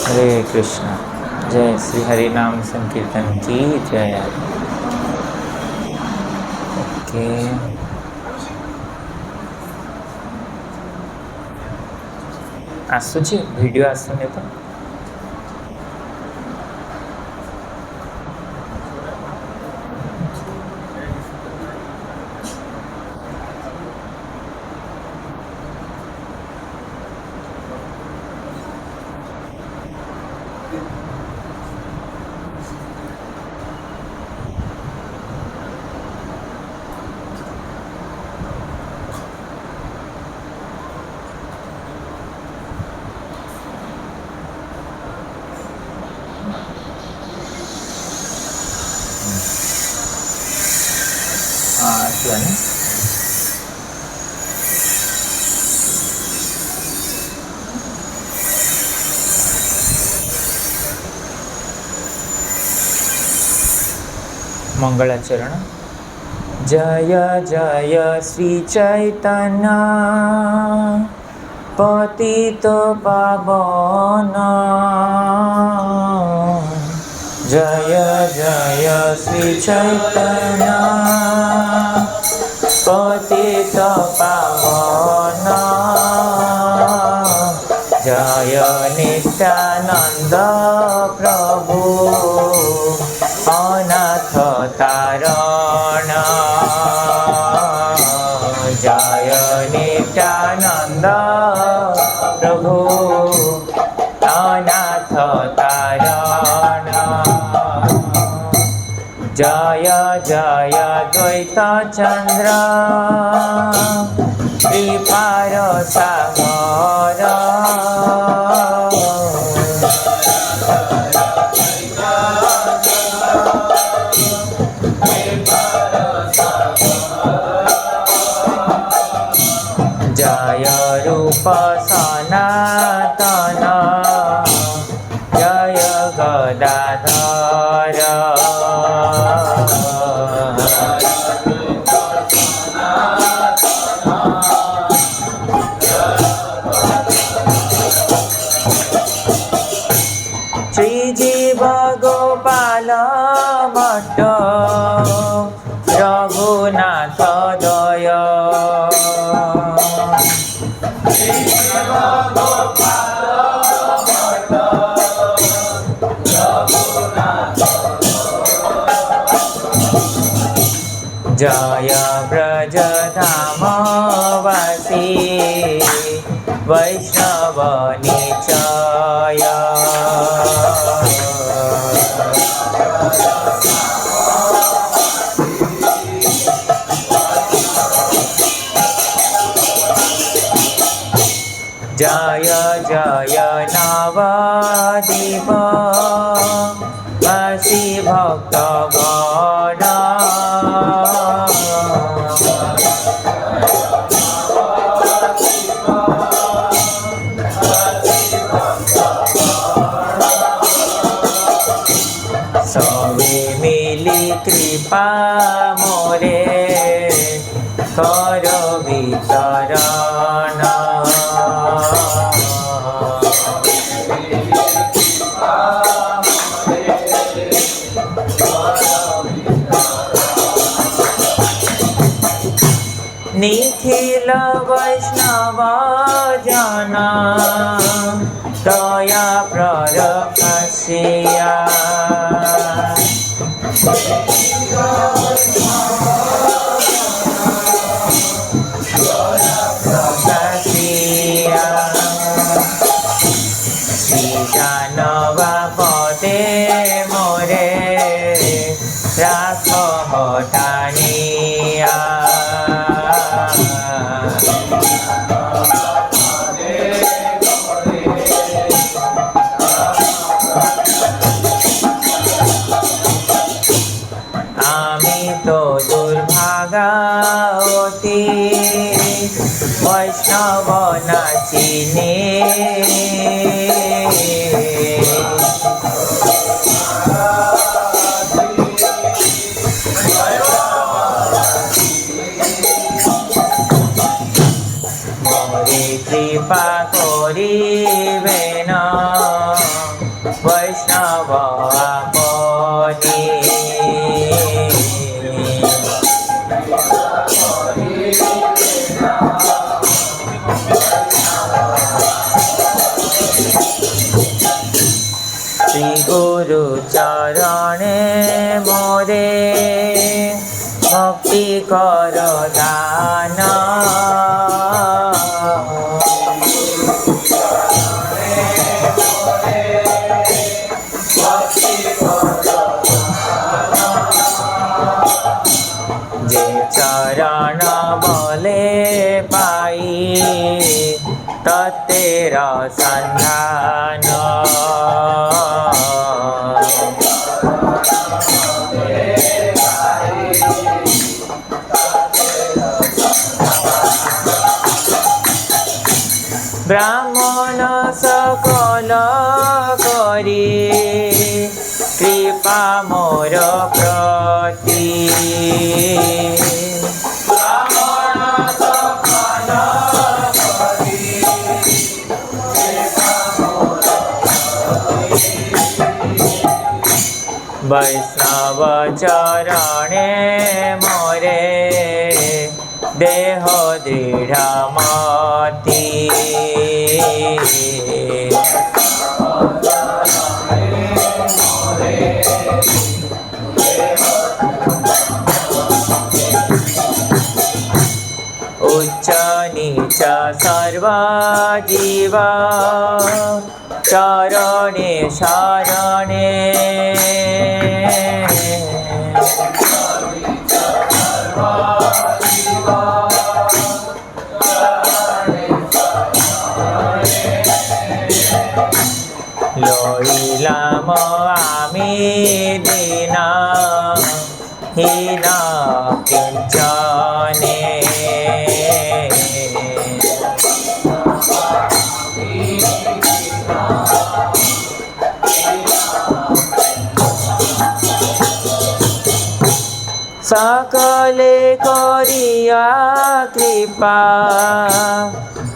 हरे कृष्णा। जय श्री हरि नाम संकीर्तन की जय। ओके, आसुची वीडियो आसुनी तो आसुनी। मंगलाचरण। जय जय श्री चैतन्य पतित पावन। जय जय श्री चैतन्य पतित पावन। जय नित्यानंद प्रभु अनाथ तारण। जय नित्यानंद प्रभु अनाथ तारण। जय जय द्वैत चंद्र कृपार सागर। जय रूप सनातन जय गदाधर। श्रीजीव गोपाल भट्ट रघुनाथ दय। जय ब्रज धाम वासी वैष्णव निचय। जय जय नवदीप वासी भक्त गण। सबे मिली कृपा मोरे कर वितरण। निखिल वैष्णव जन दया प्ररखसिया। श्री जानवा पदे मोरे राख हटानिया। आमी तो दुर्भागावती वैष्णव नाचिने। मोरे कृपा करिबेन वैष्णव आपनी श्री गुरु चरणे मोरे भक्ति कर दान जे चरण बोले पाई तेरा संधान ब्राह्मण सकल करी कृपा मोर प्रति वैष्णव चरणे मोरे देह दृढ़ मति उच्च नीच सर्व जीव चरणे शरणे लइलाम आमी दीन हीन किंचने सकले करिया कृपा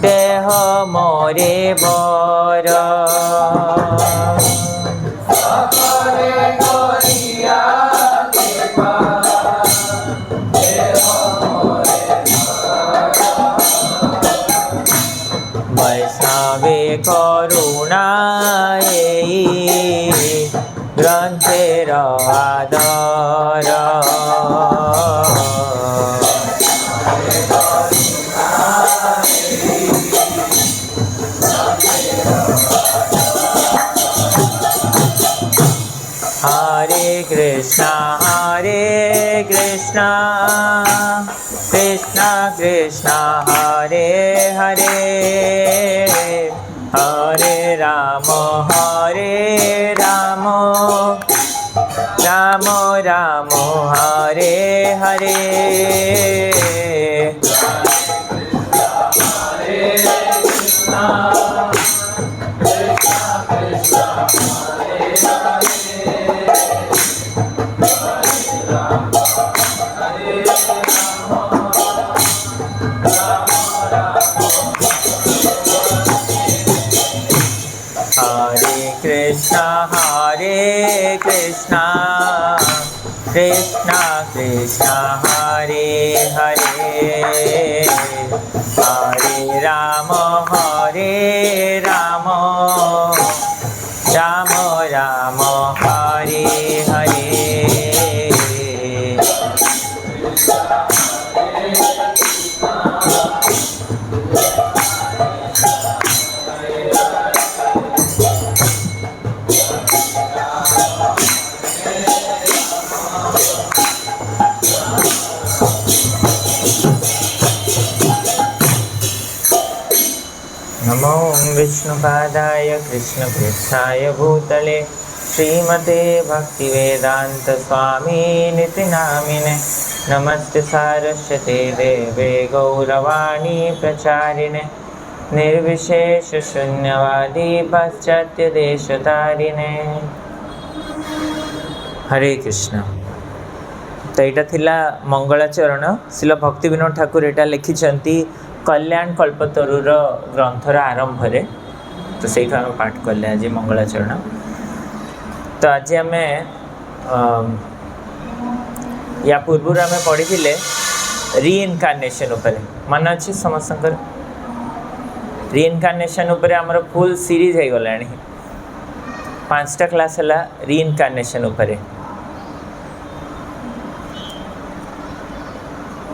देह मोरे बर सकले करिया कृपा देह मोरे वैष्णवे करुणा ग्रंथेर आदर हरे कृष्णा कृष्णा कृष्णा हरे हरे हरे राम राम राम हरे हरे कृष्णा कृष्णा कृष्णा हरे हरे हरे राम राम राम हरे हरे नमो विष्णुपादाय कृष्णपृष्ठाय भूतले श्रीमते भक्तिवेदांत स्वामिनिति नामिने नमस्ते सारस्वते देवे गौरवाणी प्रचारिणे निर्विशेष शून्यवादी पाश्चात्य देशतारिणे। हरे कृष्ण। तो यहाँ थिला मंगलाचरण श्रील भक्ति विनोद ठाकुर यहाँ लिखिं कल्याण कल्पतरुर ग्रंथर आरंभ तो से पाठ कले आज मंगलाचरण। तो आज आमे या पूर्व आम पढ़ी रीइनकार्नेशन उपरे मन अच्छी समस्त रीइनकार्नेशन उपरे आमर फुल सीरीज हो गला 5टा क्लास है रीइनकार्नेशन उपरे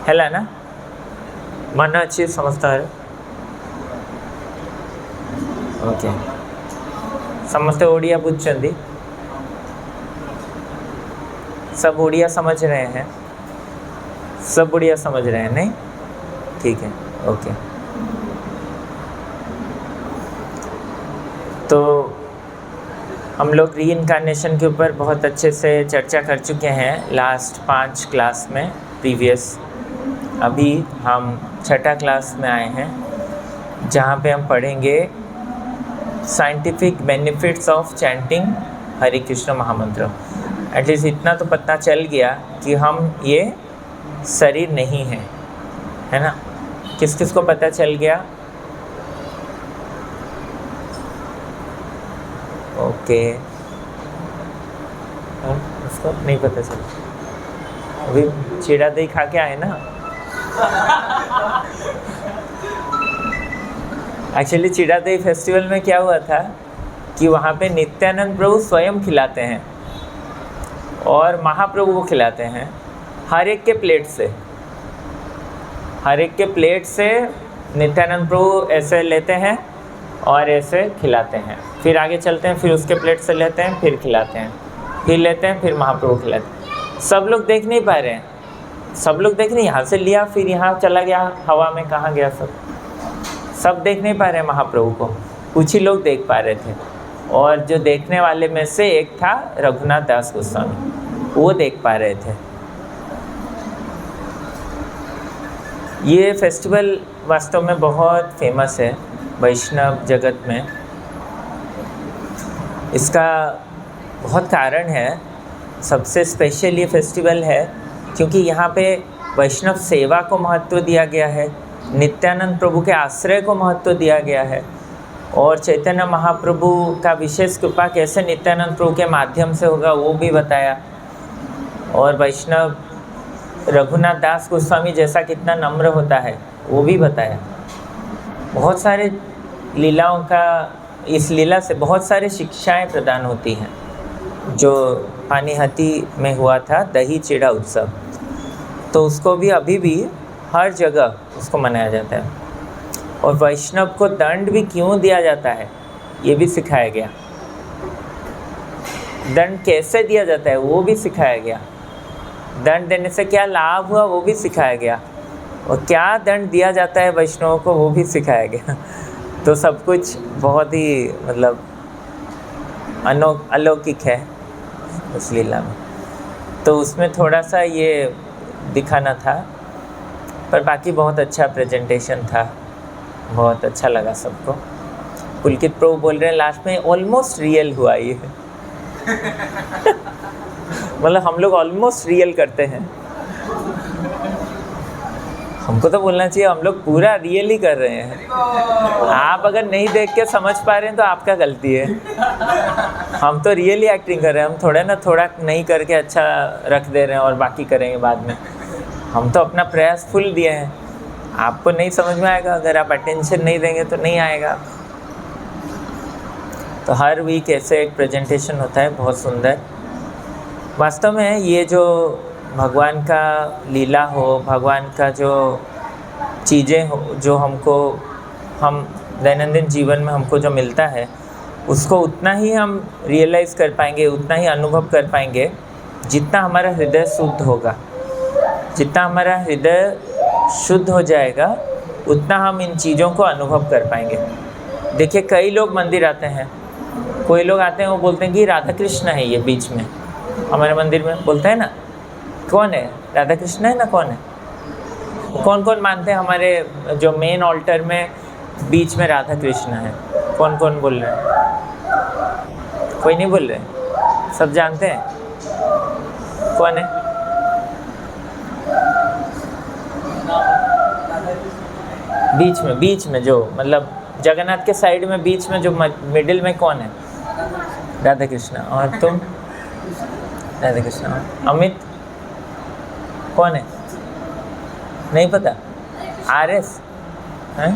है ना मन अच्छी समस्त ओके समस्ते ओडिया बुझुंट सब ओडिया समझ रहे हैं सब ओडिया समझ रहे हैं नहीं ठीक है ओके। तो हम लोग रीइनकार्नेशन के ऊपर बहुत अच्छे से चर्चा कर चुके हैं लास्ट 5 क्लास में प्रीवियस। अभी हम 6ठा क्लास में आए हैं जहाँ पे हम पढ़ेंगे साइंटिफिक बेनिफिट्स ऑफ चैंटिंग हरे कृष्ण महामंत्र। एटलीस्ट इतना तो पता चल गया कि हम ये शरीर नहीं है, है ना। किस किस को पता चल गया? ओके उसको नहीं पता चला, अभी चिड़ा दही खा के आए ना। एक्चुअली चिड़ा दही फेस्टिवल में क्या हुआ था कि वहाँ पे नित्यानंद प्रभु स्वयं खिलाते हैं और महाप्रभु को खिलाते हैं हर एक के प्लेट से। हर एक के प्लेट से नित्यानंद प्रभु ऐसे लेते हैं और ऐसे खिलाते हैं, फिर आगे चलते हैं, फिर उसके प्लेट से लेते हैं, फिर खिलाते हैं, फिर लेते हैं, फिर महाप्रभु खिलाते हैं। सब लोग देख नहीं पा रहे हैं, सब लोग देख नहीं, यहाँ से लिया फिर यहाँ चला गया, हवा में कहाँ गया, सब देख नहीं पा रहे महाप्रभु को, कुछ ही लोग देख पा रहे थे। और जो देखने वाले में से एक था रघुनाथ दास गोस्वामी, वो देख पा रहे थे। ये फेस्टिवल वास्तव में बहुत फेमस है वैष्णव जगत में। इसका बहुत कारण है, सबसे स्पेशल ये फेस्टिवल है क्योंकि यहाँ पे वैष्णव सेवा को महत्व दिया गया है, नित्यानंद प्रभु के आश्रय को महत्व दिया गया है और चैतन्य महाप्रभु का विशेष कृपा कैसे नित्यानंद प्रभु के माध्यम से होगा वो भी बताया। और वैष्णव रघुनाथ दास गोस्वामी जैसा कितना नम्र होता है वो भी बताया। बहुत सारे लीलाओं का, इस लीला से बहुत सारे शिक्षाएं प्रदान होती हैं। जो पानीहती में हुआ था दही चिड़ा उत्सव, तो उसको भी अभी भी हर जगह उसको मनाया जाता है। और वैष्णव को दंड भी क्यों दिया जाता है ये भी सिखाया गया, दंड कैसे दिया जाता है वो भी सिखाया गया, दंड देने से क्या लाभ हुआ वो भी सिखाया गया, और क्या दंड दिया जाता है वैष्णवों को वो भी सिखाया गया। तो सब कुछ बहुत ही मतलब अलौकिक है उस लीला में। तो उसमें थोड़ा सा ये दिखाना था, पर बाकी बहुत अच्छा प्रेजेंटेशन था, बहुत अच्छा लगा सबको। पुलकित प्रभु बोल रहे हैं लास्ट में ऑलमोस्ट रियल हुआ ये। मतलब हम लोग ऑलमोस्ट रियल करते हैं, हमको तो बोलना चाहिए हम लोग पूरा रियल ही कर रहे हैं। आप अगर नहीं देख के समझ पा रहे हैं तो आपका गलती है। हम तो रियली एक्टिंग कर रहे हैं, हम थोड़ा ना थोड़ा नहीं करके अच्छा रख दे रहे हैं और बाकी करेंगे बाद में। हम तो अपना प्रयास फुल दिए हैं। आपको नहीं समझ में आएगा, अगर आप अटेंशन नहीं देंगे तो नहीं आएगा। तो हर वीक ऐसे एक प्रेजेंटेशन होता है बहुत सुंदर। वास्तव में ये जो भगवान का लीला हो, भगवान का जो चीज़ें हो, जो हम दैनंदिन जीवन में हमको जो मिलता है, उसको उतना ही हम रियलाइज़ कर पाएंगे, उतना ही अनुभव कर पाएंगे जितना हमारा हृदय शुद्ध होगा। जितना हमारा हृदय शुद्ध हो जाएगा उतना हम इन चीज़ों को अनुभव कर पाएंगे। देखिए कई लोग मंदिर आते हैं, कोई लोग आते हैं वो बोलते हैं कि राधा कृष्ण है, ये बीच में हमारे मंदिर में बोलते हैं ना, कौन है राधा कृष्ण है ना, कौन है? कौन कौन मानते हैं हमारे जो मेन ऑल्टर में बीच में राधा कृष्ण है? कौन कौन बोल रहे हैं? कोई नहीं बोल रहे, सब जानते हैं कौन है? बीच में जो मतलब जगन्नाथ के साइड में बीच में जो मिडिल में कौन है? राधा कृष्ण। और तुम? राधा कृष्ण। अमित कौन है? नहीं पता। RS हैं?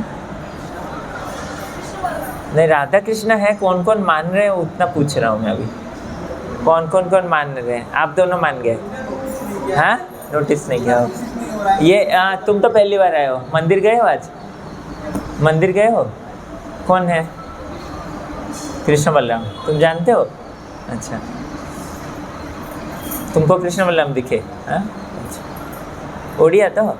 नहीं, राधा कृष्ण है। कौन कौन मान रहे हैं उतना पूछ रहा हूँ मैं अभी। कौन मान रहे हैं? आप दोनों मान गए? हाँ, नोटिस नहीं किया हो। ये तुम तो पहली बार आए हो। मंदिर गए हो आज? मंदिर गए हो? कौन है? कृष्ण बलराम। तुम जानते हो? अच्छा, तुमको कृष्ण बलराम दिखे? हाँ, अच्छा। ओडिया तो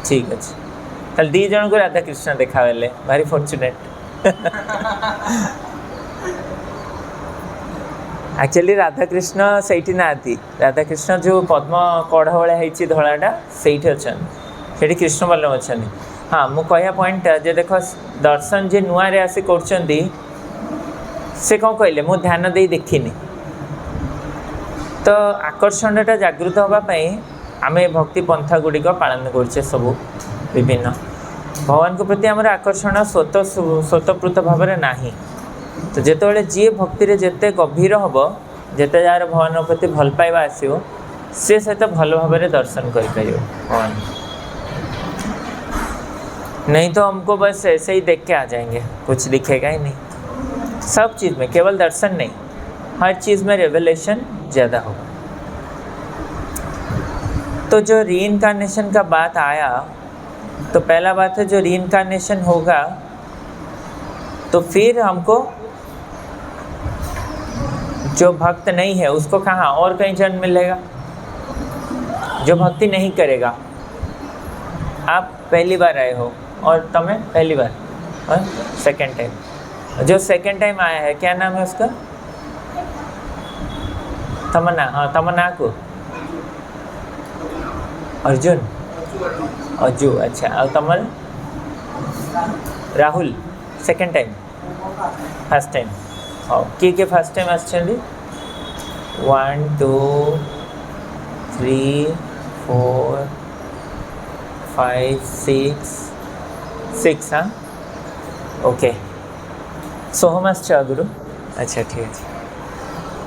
ठीक अच्छे। कल 2 जन को राधा कृष्ण देखा बेले भारी फॉर्चुनेट। एक्चुअली राधा कृष्ण सही ना आती। राधा कृष्ण जो पद्म कढ़ भाया होती धलाटा से अच्छे कृष्ण बल्लभ अच्छा। हाँ, मु कहया पॉइंट जे देख दर्शन जे नुआ रे आसी करछंती से कौन कहले मु ध्यान दे देखिनी। तो आकर्षणटा जागृत होगापाई आमे भक्ति पंथा गुड़िक पालन करछे सबू विभिन्न। भगवान को प्रति आमर आकर्षण स्वतःप्रुत भाव में नाही। तो जिते जी भक्ति रे जेते गभीर हम जिते जार भगवान प्रति भल पाइबा आसो से सहित भल भाव में दर्शन कर भगवान। नहीं तो हमको बस ऐसे ही देख के आ जाएंगे, कुछ दिखेगा ही नहीं। सब चीज़ में, केवल दर्शन नहीं, हर चीज़ में रेवलेशन ज़्यादा होगा। तो जो रीइंकार्नेशन का बात आया, तो पहला बात है जो रीइंकार्नेशन होगा तो फिर हमको जो भक्त नहीं है उसको कहाँ और कहीं जन्म मिलेगा। जो भक्ति नहीं करेगा, आप पहली बार आए हो और तुम्हें पहली बार और सेकेंड टाइम, जो सेकेंड टाइम आया है क्या नाम है उसका? तमन्ना। हाँ, तमन्ना को अर्जुन अजू। अच्छा, और Tamal Rahul second time first time. हाँ, किए फर्स्ट टाइम आसछन्ती 1 2 3 4 5 6। हाँ, ओके। सोहम आस गुरु। अच्छा, ठीक है।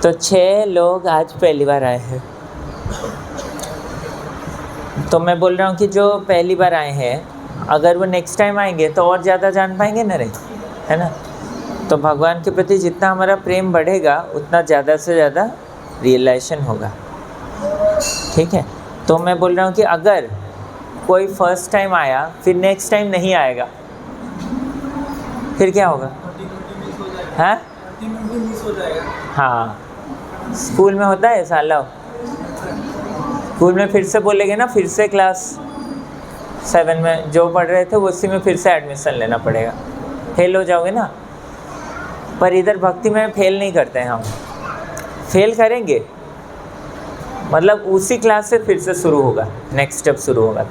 तो 6 लोग आज पहली बार आए हैं। तो मैं बोल रहा हूँ कि जो पहली बार आए हैं अगर वो नेक्स्ट टाइम आएंगे तो और ज़्यादा जान पाएंगे ना रे, है ना। तो भगवान के प्रति जितना हमारा प्रेम बढ़ेगा उतना ज़्यादा से ज़्यादा रियलाइजेशन होगा। ठीक है। तो मैं बोल रहा हूँ कि अगर कोई फर्स्ट टाइम आया फिर नेक्स्ट टाइम नहीं आएगा, फिर क्या होगा? हाँ हाँ, स्कूल में होता है साला। स्कूल में फिर से बोलेंगे ना, फिर से क्लास 7 में जो पढ़ रहे थे उसी में फिर से एडमिशन लेना पड़ेगा, फेल हो जाओगे ना। पर इधर भक्ति में फेल नहीं करते हैं हम। फेल करेंगे मतलब उसी क्लास से फिर से शुरू होगा, नेक्स्ट जब शुरू होगा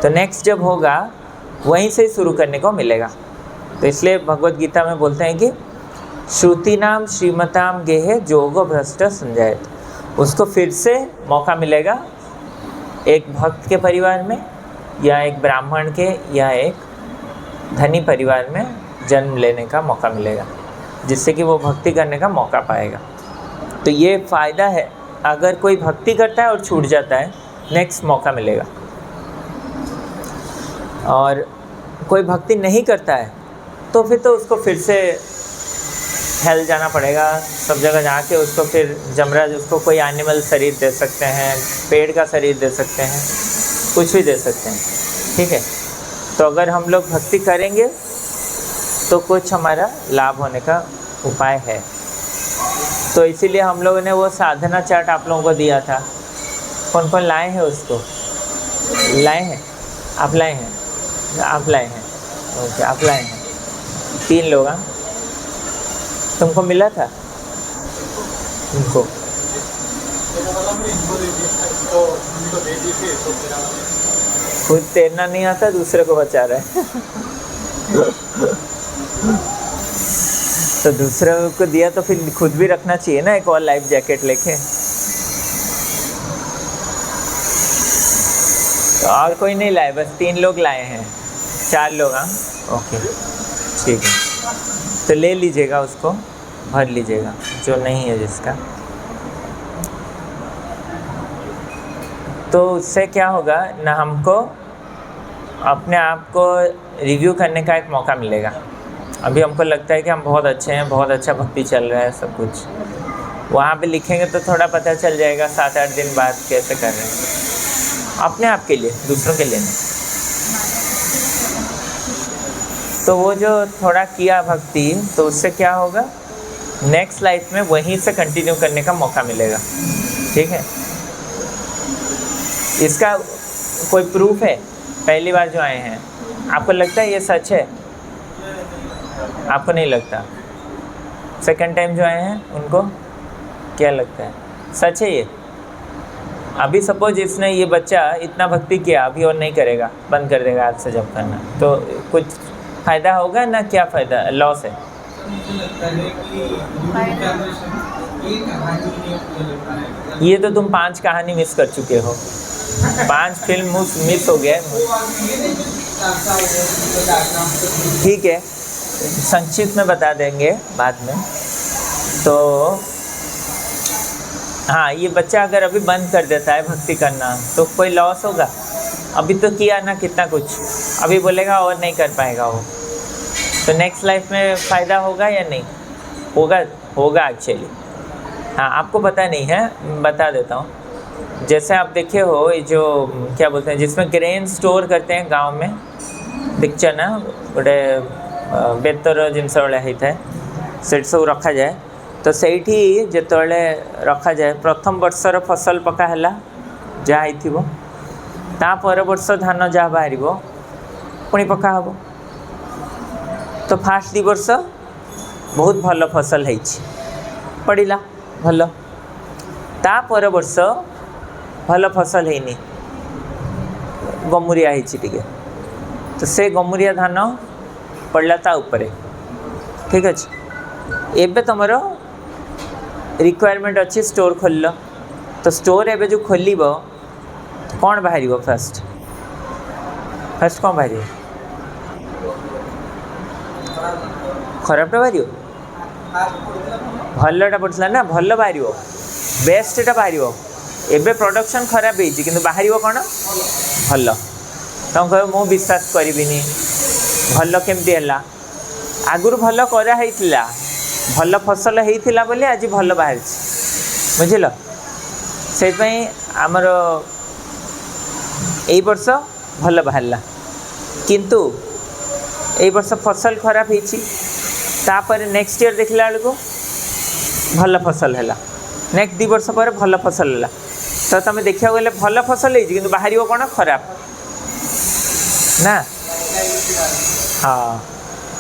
तो नेक्स्ट जब होगा वहीं से शुरू करने को मिलेगा। तो इसलिए भगवत गीता में बोलते हैं कि श्रुति नाम श्रीमताम गेहे जोगो भ्रष्ट संजायत। उसको फिर से मौका मिलेगा एक भक्त के परिवार में या एक ब्राह्मण के या एक धनी परिवार में जन्म लेने का मौका मिलेगा, जिससे कि वो भक्ति करने का मौका पाएगा। तो ये फ़ायदा है। अगर कोई भक्ति करता है और छूट जाता है, नेक्स्ट मौका मिलेगा। और कोई भक्ति नहीं करता है तो फिर तो उसको फिर से हेल जाना पड़ेगा। सब जगह जाके उसको फिर जमराज उसको कोई एनिमल शरीर दे सकते हैं, पेड़ का शरीर दे सकते हैं, कुछ भी दे सकते हैं। ठीक है। तो अगर हम लोग भक्ति करेंगे तो कुछ हमारा लाभ होने का उपाय है। तो इसीलिए हम लोगों ने वो साधना चार्ट आप लोगों को दिया था। कौन कौन लाए हैं उसको? लाए हैं? आप लाए हैं? आप लाए हैं? ओके, आप लाए हैं। 3 लोग। हाँ, तुमको मिला था? तुमको खुद तैरना नहीं आता, दूसरे को बचा रहा है। तो दूसरे को दिया तो फिर खुद भी रखना चाहिए ना, एक और लाइफ जैकेट लेके। तो और कोई नहीं लाए, बस 3 लोग लाए हैं। 4 लोग। हाँ, ओके, ठीक है। तो ले लीजिएगा, उसको भर लीजिएगा जो नहीं है जिसका। तो उससे क्या होगा ना, हमको अपने आप को रिव्यू करने का एक मौका मिलेगा। अभी हमको लगता है कि हम बहुत अच्छे हैं, बहुत अच्छा भक्ति चल रहा है सब कुछ, वहाँ पे लिखेंगे तो थोड़ा पता चल जाएगा 7-8 दिन बाद कैसे कर रहे हैं, अपने आप के लिए, दूसरों के लिए नहीं। तो वो जो थोड़ा किया भक्ति, तो उससे क्या होगा, नेक्स्ट लाइफ में वहीं से कंटिन्यू करने का मौका मिलेगा। ठीक है, इसका कोई प्रूफ है? पहली बार जो आए हैं, आपको लगता है ये सच है? आपको नहीं लगता? सेकंड टाइम जो आए हैं उनको क्या लगता है, सच है ये? अभी सपोज इसने, ये बच्चा इतना भक्ति किया, अभी और नहीं करेगा, बंद कर देगा आज से जब करना, तो कुछ फ़ायदा होगा ना? क्या फ़ायदा, लॉस है? ये तो तुम 5 कहानी मिस कर चुके हो, 5 फिल्म मिस हो गया। ठीक है, संक्षिप्त में बता देंगे बाद में। तो हाँ, ये बच्चा अगर अभी बंद कर देता है भक्ति करना तो कोई लॉस होगा? अभी तो किया ना कितना कुछ, अभी बोलेगा और नहीं कर पाएगा वो, तो नेक्स्ट लाइफ में फ़ायदा होगा या नहीं होगा? होगा एक्चुअली। हाँ, आपको पता नहीं है, बता देता हूँ। जैसे आप देखे हो ये जो क्या बोलते हैं, जिसमें ग्रेन स्टोर करते हैं गांव में, दिखचे ना, गोटे बेतर जिनस भाया होता है, सेठ सब रखा जाए। तो सेठी जेतले रखा जाए, प्रथम वर्षर फसल पका है जहाँ हो, ता पर वर्ष धान जहाँ बाहर पुणी पका हम। तो फास्ट 2 वर्ष बहुत भल फसल है पड़ा भल, ता पर वर्ष भल फसल है गमुरिया है, तो से गमुरिया धान पड़ा ता उपरे। ठीक अच्छे, एबे तुम रिक्वायरमेंट अच्छी स्टोर खोल, तो स्टोर एबे जो खोल कौन बाहर फास्ट कौन बाहर, खराबटा बाहर, भलटा पड़ता ना, भल बाहर, बेस्टा बाहर। एबे प्रोडक्शन खराब होती कि बाहर कौन भल, तुम कह मु विश्वास करी भल केमती है, आगुरी भल कराई, भल फसल होता बोली आज भल बाहर, बुझल। से आमर यही वर्ष भल बाहर, किंतु यही वर्ष फसल खराब होती, तापर नेक्स्ट ईयर देखला बेलू भल फसल है, नेक्स्ट 2 वर्ष पर भल फसल है। तो तुम देखा गले भल फसल है बाहर कौन खराब ना। हाँ,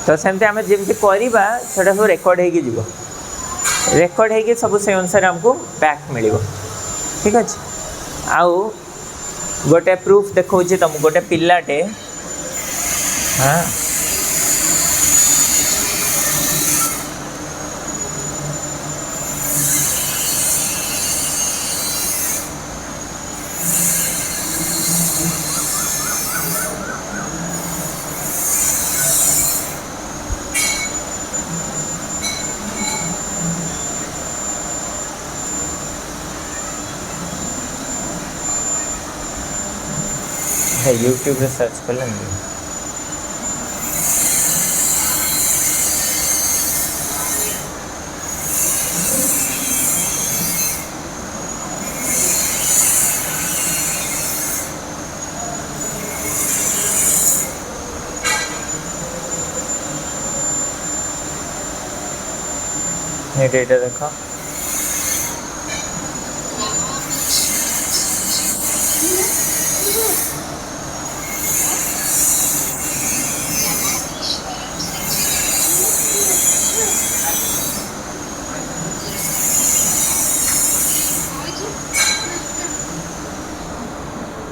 तो सेमती आम जमी करवा से सब रेकर्ड हो, रेकर्ड हो सब से अनुसार आमको बैक मिल। ठीक अच्छे, आउ गोटे प्रूफ देखा तुम, गोटे पिलाटे, हाँ यूट्यूब में सर्च कर लेंगे। ये डेटा देखो,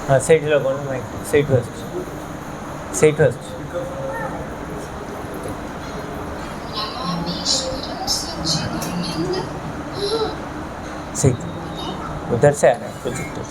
हाँ सेठ लगो ना माइक, सेठ उधर से आ रहा है प्रोजेक्टर।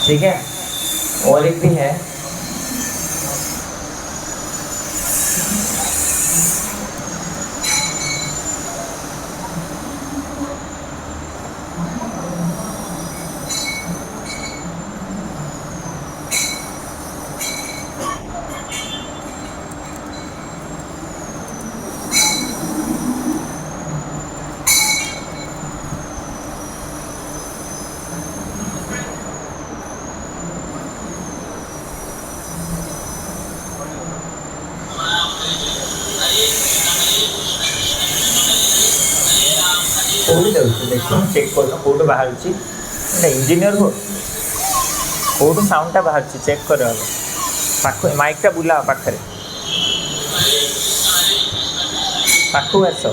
ठीक है, और एक भी है। चेक कर कौटू बाहर इंजीनियर हो कौटू साउंडटा बाहर चेक कर पाख माइकटा बुला पाखे पाखु आस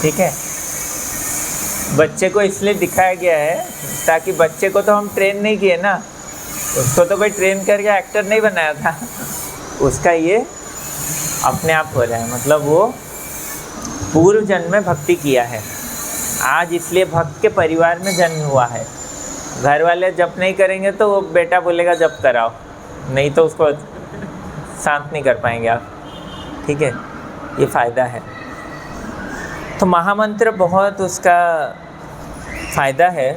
ठीक है। बच्चे को इसलिए दिखाया गया है ताकि बच्चे को तो हम ट्रेन नहीं किए ना, उसको तो कोई ट्रेन करके एक्टर नहीं बनाया था, उसका ये अपने आप हो रहा है, मतलब वो पूर्व जन्म में भक्ति किया है, आज इसलिए भक्त के परिवार में जन्म हुआ है। घर वाले जप नहीं करेंगे तो वो बेटा बोलेगा जप कराओ, नहीं तो उसको शांत नहीं कर पाएंगे आप। ठीक है, ये फ़ायदा है। तो महामंत्र बहुत उसका फ़ायदा है।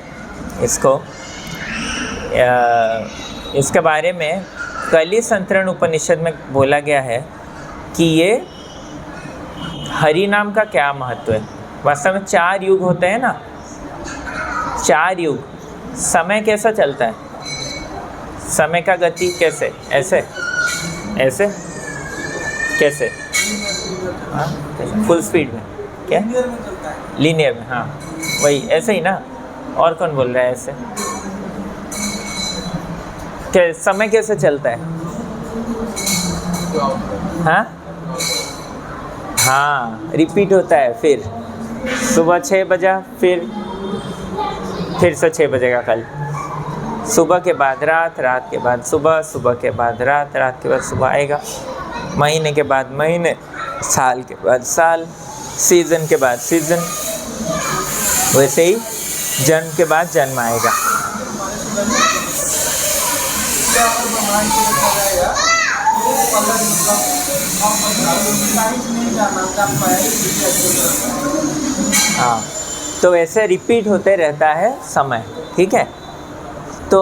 इसके बारे में कली संतरण उपनिषद में बोला गया है कि ये हरि नाम का क्या महत्व है। वास्तव में 4 युग होते हैं ना, 4 युग। समय कैसा चलता है, समय का गति कैसे, ऐसे ऐसे कैसे, हाँ फुल स्पीड में, क्या लीनियर में, हाँ वही ऐसे ही ना। और कौन बोल रहा है ऐसे, क्या समय कैसे चलता है, हाँ रिपीट होता है। फिर सुबह 6 बजा, फिर से 6 बजेगा कल, सुबह के बाद रात, रात के बाद सुबह, सुबह के बाद रात, रात के बाद सुबह आएगा, महीने के बाद महीने, साल के बाद साल, सीज़न के बाद सीज़न, वैसे ही जन्म के बाद जन्म आएगा। हाँ, तो वैसे रिपीट होते रहता है समय, ठीक है। तो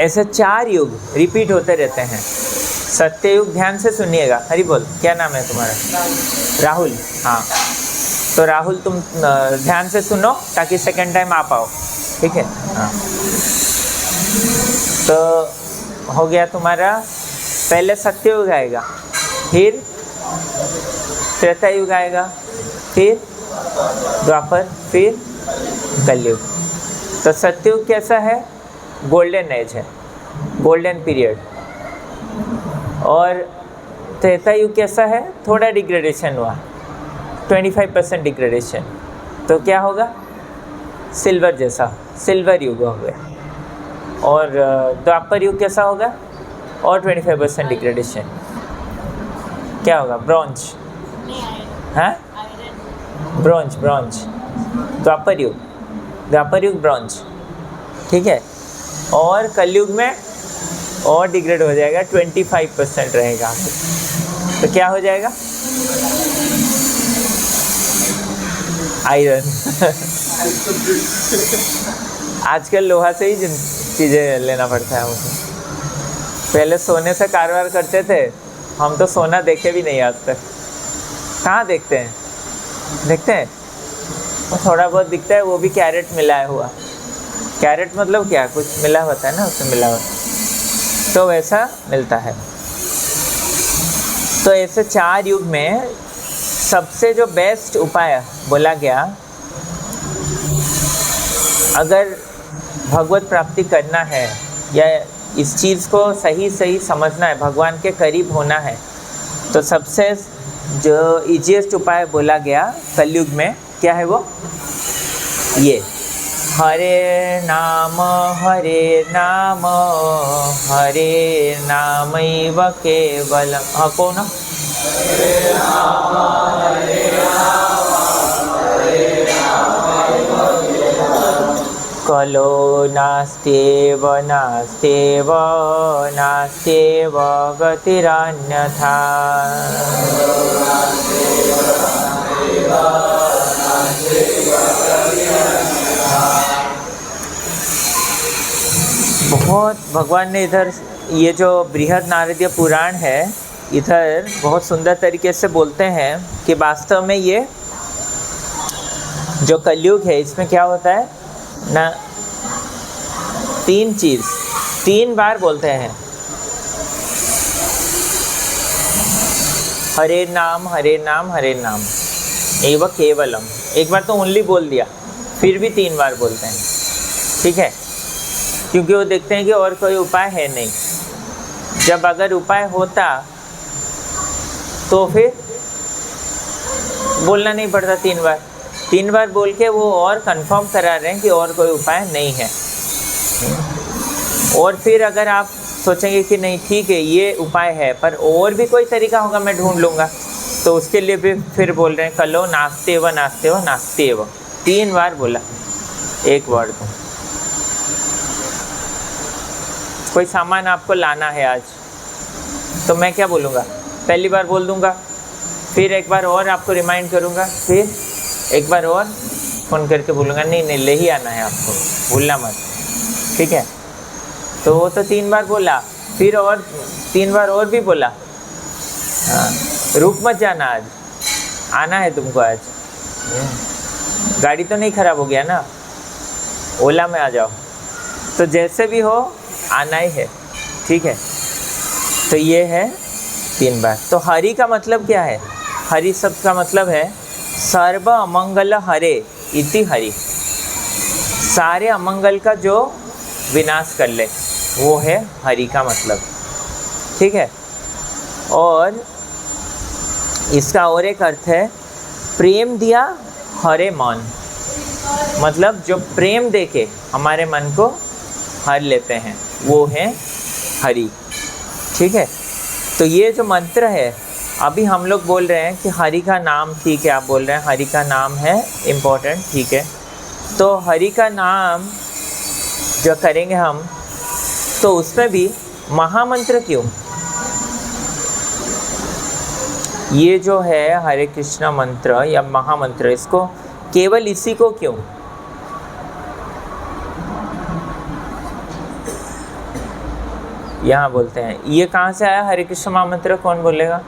ऐसे 4 युग रिपीट होते रहते हैं। सत्ययुग, ध्यान से सुनिएगा। हरि बोल। क्या नाम है तुम्हारा? राहुल। हाँ, तो राहुल तुम ध्यान से सुनो ताकि सेकंड टाइम आ पाओ, ठीक है। हाँ, तो हो गया तुम्हारा। पहले सत्ययुग आएगा, फिर त्रेता युग आएगा, फिर द्वापर, फिर कलयुग। तो सत्ययुग कैसा है? गोल्डन एज है, गोल्डन पीरियड। और त्रेता युग कैसा है? थोड़ा डिग्रेडेशन हुआ, 25% डिग्रेडेशन। तो क्या होगा? सिल्वर जैसा, सिल्वर युग हो गया। और द्वापर युग कैसा होगा? और 25% डिग्रेडेशन। क्या होगा? ब्रॉन्ज। हाँ, ब्रॉन्ज, ब्रॉन्ज। द्वापर युग, द्वापर युग ब्रॉन्ज, ठीक है। और कलयुग में और डिग्रेड हो जाएगा, 25% रहेगा। तो क्या हो जाएगा? आयरन। आजकल लोहा से ही चीज़ें लेना पड़ता है हमको। पहले सोने से कारोबार करते थे हम, तो सोना देखे भी नहीं आज तक। कहाँ देखते हैं? देखते हैं वो थोड़ा बहुत दिखता है, वो भी कैरेट मिलाया हुआ। कैरेट मतलब क्या? कुछ मिला होता है ना, उसमें मिला हुआ, तो वैसा मिलता है। तो ऐसे 4 युग में सबसे जो बेस्ट उपाय बोला गया, अगर भगवत प्राप्ति करना है या इस चीज़ को सही सही समझना है, भगवान के करीब होना है, तो सबसे जो इजीएस्ट उपाय बोला गया कलयुग में, क्या है वो? ये हरे नाम हरे नामैव केवलम। हाँ, कौन? कलो नास्त्येव नास्त्येव नास्त्येव गतिरन्यथा। बहुत भगवान ने इधर ये जो बृहद नारदीय पुराण है, इधर बहुत सुंदर तरीके से बोलते हैं कि वास्तव में ये जो कलयुग है, इसमें क्या होता है ना, 3 चीज़ 3 बार बोलते हैं। हरे नाम हरे नाम हरे नाम एव केवलम। एक बार तो ओनली बोल दिया, फिर भी 3 बार बोलते हैं, ठीक है। क्योंकि वो देखते हैं कि और कोई उपाय है नहीं। जब अगर उपाय होता तो फिर बोलना नहीं पड़ता 3 बार। 3 बार बोल के वो और कंफर्म करा रहे हैं कि और कोई उपाय नहीं है। और फिर अगर आप सोचेंगे कि नहीं ठीक है ये उपाय है, पर और भी कोई तरीका होगा, मैं ढूंढ लूँगा, तो उसके लिए भी फिर बोल रहे हैं कलो नास्ते व नास्ते व नास्ते व। 3 बार बोला एक वर्ड को। कोई सामान आपको लाना है आज, तो मैं क्या बोलूँगा? पहली बार बोल दूँगा, फिर एक बार और आपको रिमाइंड करूँगा, फिर एक बार और फ़ोन करके बोलूँगा नहीं नहीं ले ही आना है आपको, भूलना मत, ठीक है। तो वो तो 3 बार बोला, फिर और 3 बार और भी बोला। हाँ, रुक मत जाना, आज आना है तुमको। आज गाड़ी तो नहीं ख़राब हो गया ना, ओला में आ जाओ। तो जैसे भी हो आना ही है, ठीक है। तो ये है 3 बार। तो हरि का मतलब क्या है? हरि शब्द का मतलब है सर्व अमंगल हरे इति हरि। सारे अमंगल का जो विनाश कर ले, वो है हरि का मतलब, ठीक है। और इसका और एक अर्थ है प्रेम दिया हरे मन, मतलब जो प्रेम देके हमारे मन को हर लेते हैं, वो है हरि, ठीक है। तो ये जो मंत्र है, अभी हम लोग बोल रहे हैं कि हरि का नाम, ठीक है, आप बोल रहे हैं हरि का नाम है इम्पोर्टेंट, ठीक है। तो हरि का नाम जो करेंगे हम, तो उसमें भी महामंत्र क्यों? ये जो है हरे कृष्णा मंत्र या महामंत्र, इसको केवल इसी को क्यों? यहाँ बोलते हैं। ये कहाँ से आया हरे कृष्ण महामंत्र? कौन बोलेगा?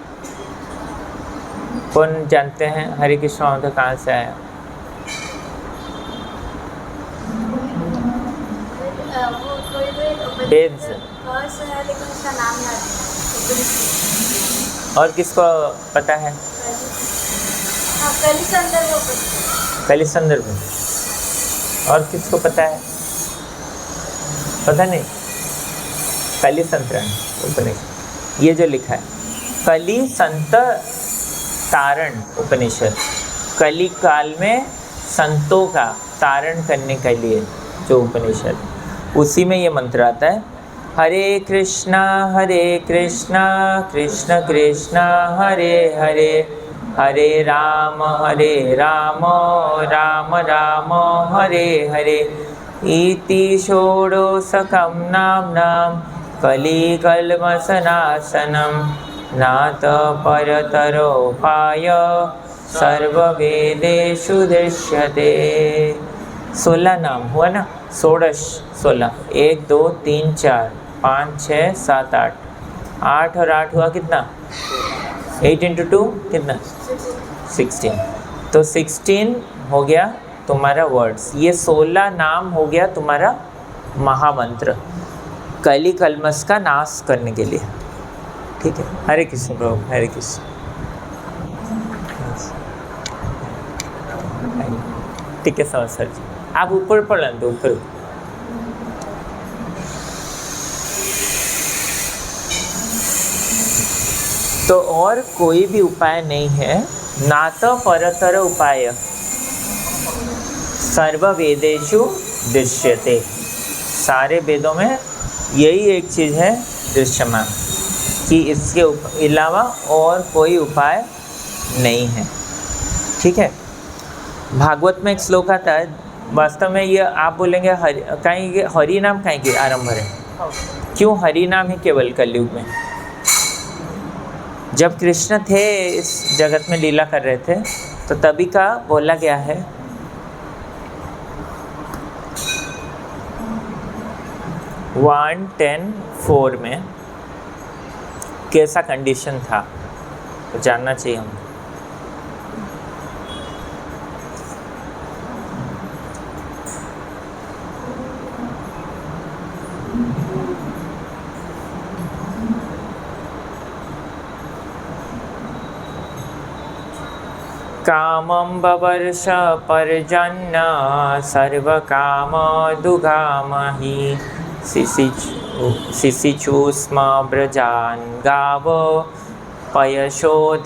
कौन जानते हैं हरे कृष्ण महामंत्र कहाँ से आया? वेद से। और किसको पता है? कली संदर्भ। और किसको पता है? पता नहीं। कली संतरण उपनिषद, ये जो लिखा है कली संत तारण उपनिषद, कली काल में संतों का तारण करने के लिए जो उपनिषद, उसी में ये मंत्र आता है। हरे कृष्णा कृष्ण कृष्ण हरे हरे, हरे राम राम राम हरे हरे, इति षोडशकं नाम्नां कलिकल्मषनाशनं, नाथ परतरोपाय सर्ववेदेषु दृश्यते। 16 नाम हुआ ना, 16 1 2 3 4 5 6 7 8 8 और 8 हुआ कितना? 8 × 2 कितना? 16। तो 16 हो गया तुम्हारा वर्ड्स, ये 16 नाम हो गया तुम्हारा महामंत्र कली कलमस का नाश करने के लिए। ठीक है, हरे कृष्ण प्रभु, हरे कृष्ण। ठीक है सर जी, आप ऊपर पढ़ लें, ऊपर। तो और कोई भी उपाय नहीं है, ना तो परतर उपाय सर्व वेदेषु दृश्यते, सारे वेदों में यही एक चीज़ है दृश्यमान, कि इसके अलावा और कोई उपाय नहीं है। ठीक है, भागवत में एक श्लोक आता है, वास्तव में ये आप बोलेंगे कहीं हरि नाम कहीं के आरंभ है, क्यों हरि नाम ही केवल कलयुग में? जब कृष्ण थे इस जगत में लीला कर रहे थे, तो तभी का बोला गया है 1:10:4 में कैसा कंडीशन था, तो जानना चाहिए हमको। कामं बवर्ष पर्जन्य सर्वकामदुगामहि, शिशिचुस्म व्रजान् गावो पयशोधस्तिर्मुद।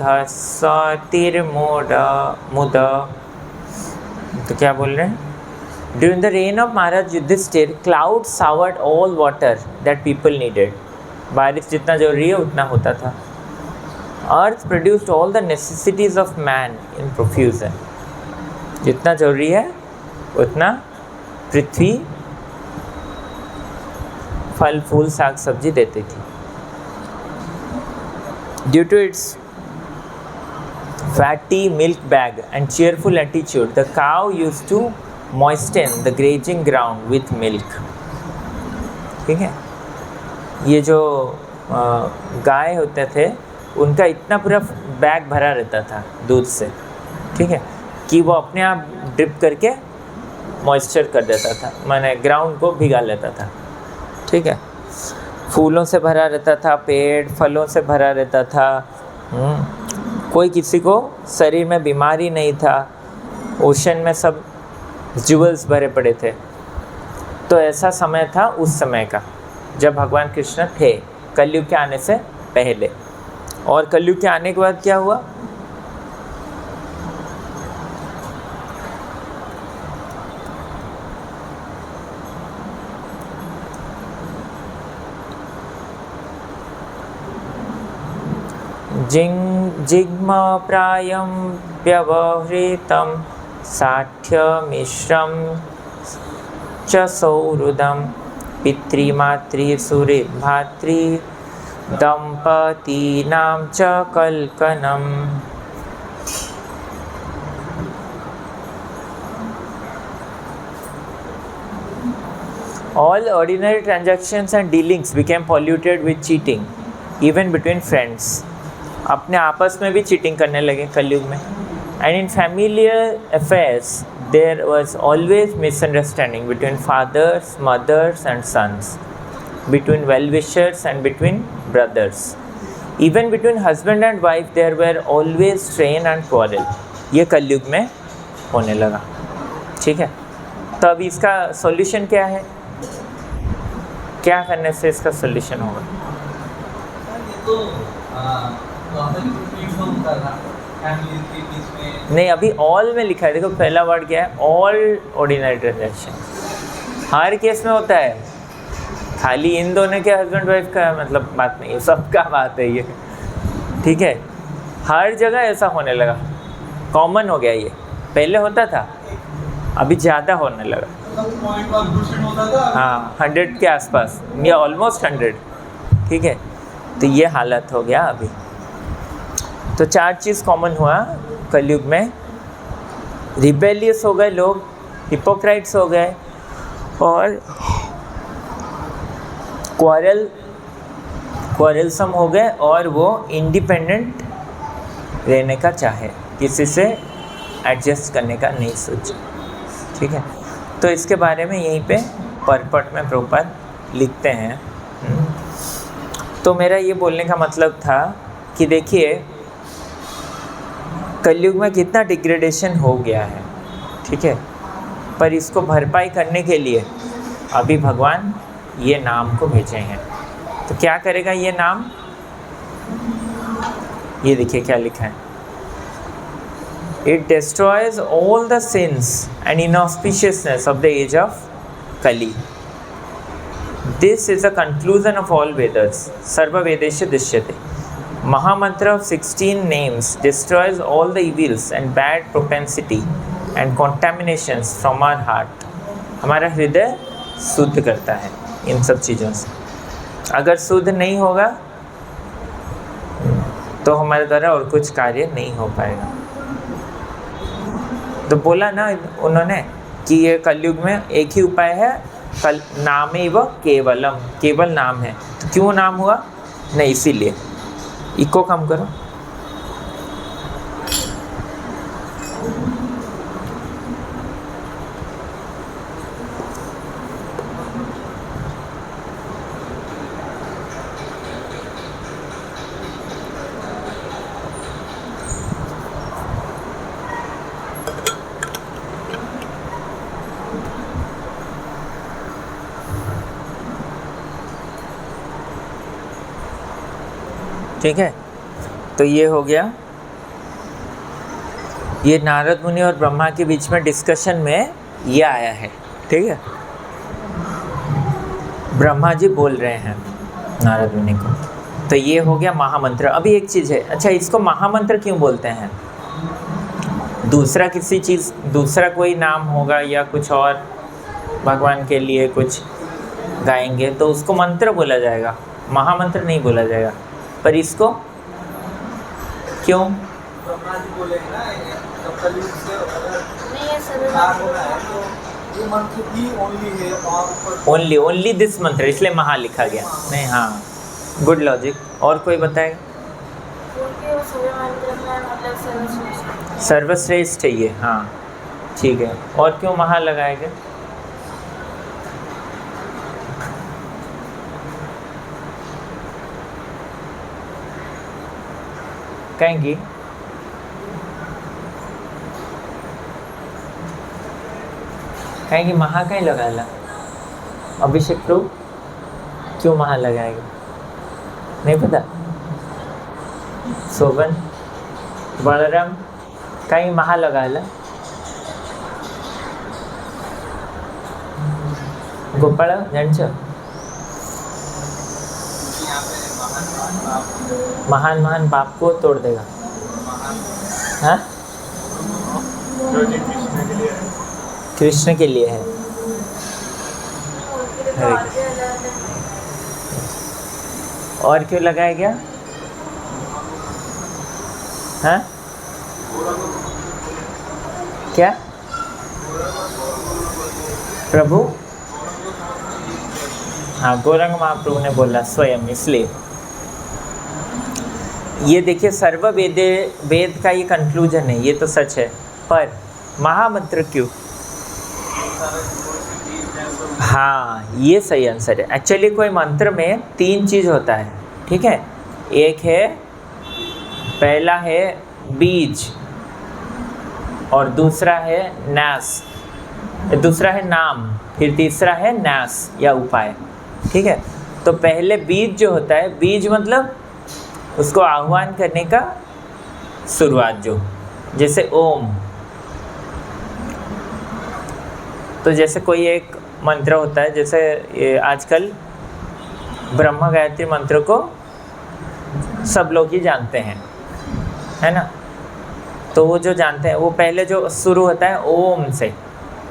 तो क्या बोल रहे हैं? During the reign of Maharaj Yudhishthir, clouds showered all water that people needed. बारिश जितना जरूरी है उतना होता था। Earth produced all the necessities of man in profusion. जितना जरूरी है उतना पृथ्वी फल फूल साग सब्जी देती थी। Due to its fatty milk bag and cheerful attitude, the cow used to moisten the grazing ground with milk. ठीक है, ये जो गाय होते थे उनका इतना पूरा बैग भरा रहता था दूध से, ठीक है, कि वो अपने आप ड्रिप करके मॉइस्चर कर देता था, माने ग्राउंड को भिगा लेता था। ठीक है, फूलों से भरा रहता था, पेड़ फलों से भरा रहता था, कोई किसी को शरीर में बीमारी नहीं था, ओशन में सब ज्वेल्स भरे पड़े थे। तो ऐसा समय था उस समय का, जब भगवान कृष्ण थे कलयुग के आने से पहले। और कलयुग के आने के बाद क्या हुआ? जिग्म प्रायं व्यवहृतं साठ्यमिश्रं च सौहृदं पितृमातृसुरे भातृ दंपतीनां च कल्कनम्। All ordinary transactions and dealings became polluted with cheating, even between friends. अपने आपस में भी चीटिंग करने लगे कलयुग में. And in familiar affairs, there was always misunderstanding between fathers, mothers, and sons, between well-wishers and between brothers. Even between husband and wife, there were always strain and quarrel. ये कलयुग में होने लगा. ठीक है. तो अब इसका सॉल्यूशन क्या है? क्या करने से इसका सॉल्यूशन होगा? नहीं, अभी ऑल में लिखा है. देखो पहला वर्ड क्या है? All ordinary transaction. हर केस में होता है, खाली इन दोनों के हस्बैंड वाइफ का मतलब बात नहीं है, सबका बात है ये. ठीक है, हर जगह ऐसा होने लगा, कॉमन हो गया ये. पहले होता था, अभी ज़्यादा होने लगा. हाँ, 100 के आसपास या ऑलमोस्ट 100. ठीक है, तो ये हालत हो गया अभी. तो 4 चीज़ कॉमन हुआ कलयुग में. रिबेलियस हो गए लोग, हिपोक्राइट्स हो गए, और क्वारलसम हो गए, और वो इंडिपेंडेंट रहने का चाहे, किसी से एडजस्ट करने का नहीं सोचे. ठीक है, तो इसके बारे में यहीं पे परपट में प्रभुपाद लिखते हैं. तो मेरा ये बोलने का मतलब था कि देखिए कलयुग में कितना डिग्रेडेशन हो गया है. ठीक है, पर इसको भरपाई करने के लिए अभी भगवान ये नाम को भेजे हैं. तो क्या करेगा ये नाम? ये देखिए क्या लिखा है. It destroys all the sins and inauspiciousness of the age of Kali. This is the conclusion of all Vedas. Sarva Vedeshu Dishyate. Mahamantra of 16 names destroys all the evils and bad propensity and contaminations from our heart. हमारा हृदय शुद्ध करता है इन सब चीज़ों से. अगर शुद्ध नहीं होगा तो हमारे द्वारा और कुछ कार्य नहीं हो पाएगा. तो बोला ना उन्होंने कि ये कलयुग में एक ही उपाय है, नामेव केवलम, केवल नाम है. तो क्यों नाम हुआ? नहीं, इसीलिए. इको कम करो. ठीक है, तो ये हो गया. ये नारद मुनि और ब्रह्मा के बीच में डिस्कशन में ये आया है. ठीक है, ब्रह्मा जी बोल रहे हैं नारद मुनि को. तो ये हो गया महामंत्र. अभी एक चीज़ है, अच्छा इसको महामंत्र क्यों बोलते हैं? दूसरा किसी चीज़, दूसरा कोई नाम होगा या कुछ और भगवान के लिए कुछ गाएंगे तो उसको मंत्र बोला जाएगा, महामंत्र नहीं बोला जाएगा. पर इसको क्यों? ओनली दिस मंत्र, इसलिए महा लिखा गया. नहीं, हाँ, गुड लॉजिक. और कोई बताएगा? सर्वश्रेष्ठ है ये. हाँ ठीक है. और क्यों महा लगाया गया? कहेंगी कहेंगी महा कहीं लगाया? अभिषेक प्रभु क्यों महा लगाएगा? नहीं पता? शोभन, बलराम कहीं महा लगाया? गोपाल जान छ? महान महान पाप को तोड़ देगा. हाँ, कृष्ण के लिए है. और क्यों लगाया गया? हाँ क्या प्रभु? हाँ, गौरंग महाप्रभु ने बोला स्वयं, इसलिए ये देखिए सर्व वेद का ये कंक्लूजन है, ये तो सच है, पर महामंत्र क्यों? हाँ, ये सही आंसर है। एक्चुअली कोई मंत्र में 3 चीज़ होता है, ठीक है। एक है, पहला है बीज, और दूसरा है न्यास, दूसरा है नाम, फिर तीसरा है न्यास या उपाय, ठीक है। तो पहले बीज जो होता है, बीज मतलब उसको आह्वान करने का शुरुआत, जो जैसे ओम। तो जैसे कोई एक मंत्र होता है, जैसे ये आजकल ब्रह्मा गायत्री मंत्र को सब लोग ही जानते हैं, है ना। तो वो जो जानते हैं, वो पहले जो शुरू होता है ओम से,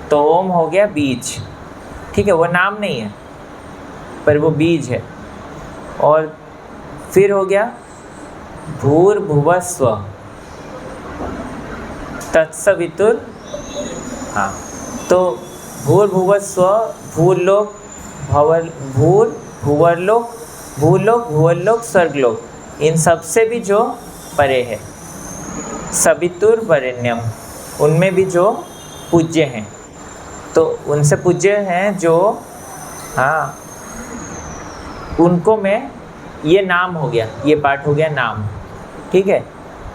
तो ओम हो गया बीज, ठीक है। वो नाम नहीं है पर वो बीज है। और फिर हो गया भूर्भुवस्व तत्सवितुर, हाँ, तो भूर्भुवस्व, भूलोक, भूवर्लोक, भूलोक, भूवर्लोक, स्वर्गलोक, इन सब से भी जो परे है, सवितुर वरेण्यम, उनमें भी जो पूज्य हैं। तो उनसे पूज्य हैं जो, हाँ, उनको मैं, ये नाम हो गया, ये पार्ट हो गया नाम, ठीक है।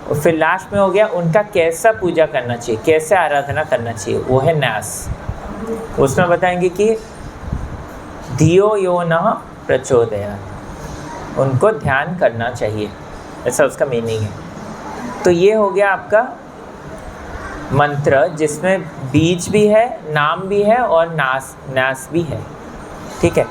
और फिर लास्ट में हो गया उनका कैसा पूजा करना चाहिए, कैसे आराधना करना चाहिए, वो है न्यास। उसमें बताएंगे कि धियो यो नः प्रचोदयात्, उनको ध्यान करना चाहिए, ऐसा उसका मीनिंग है। तो ये हो गया आपका मंत्र, जिसमें बीज भी है, नाम भी है और न्यास भी है, ठीक है।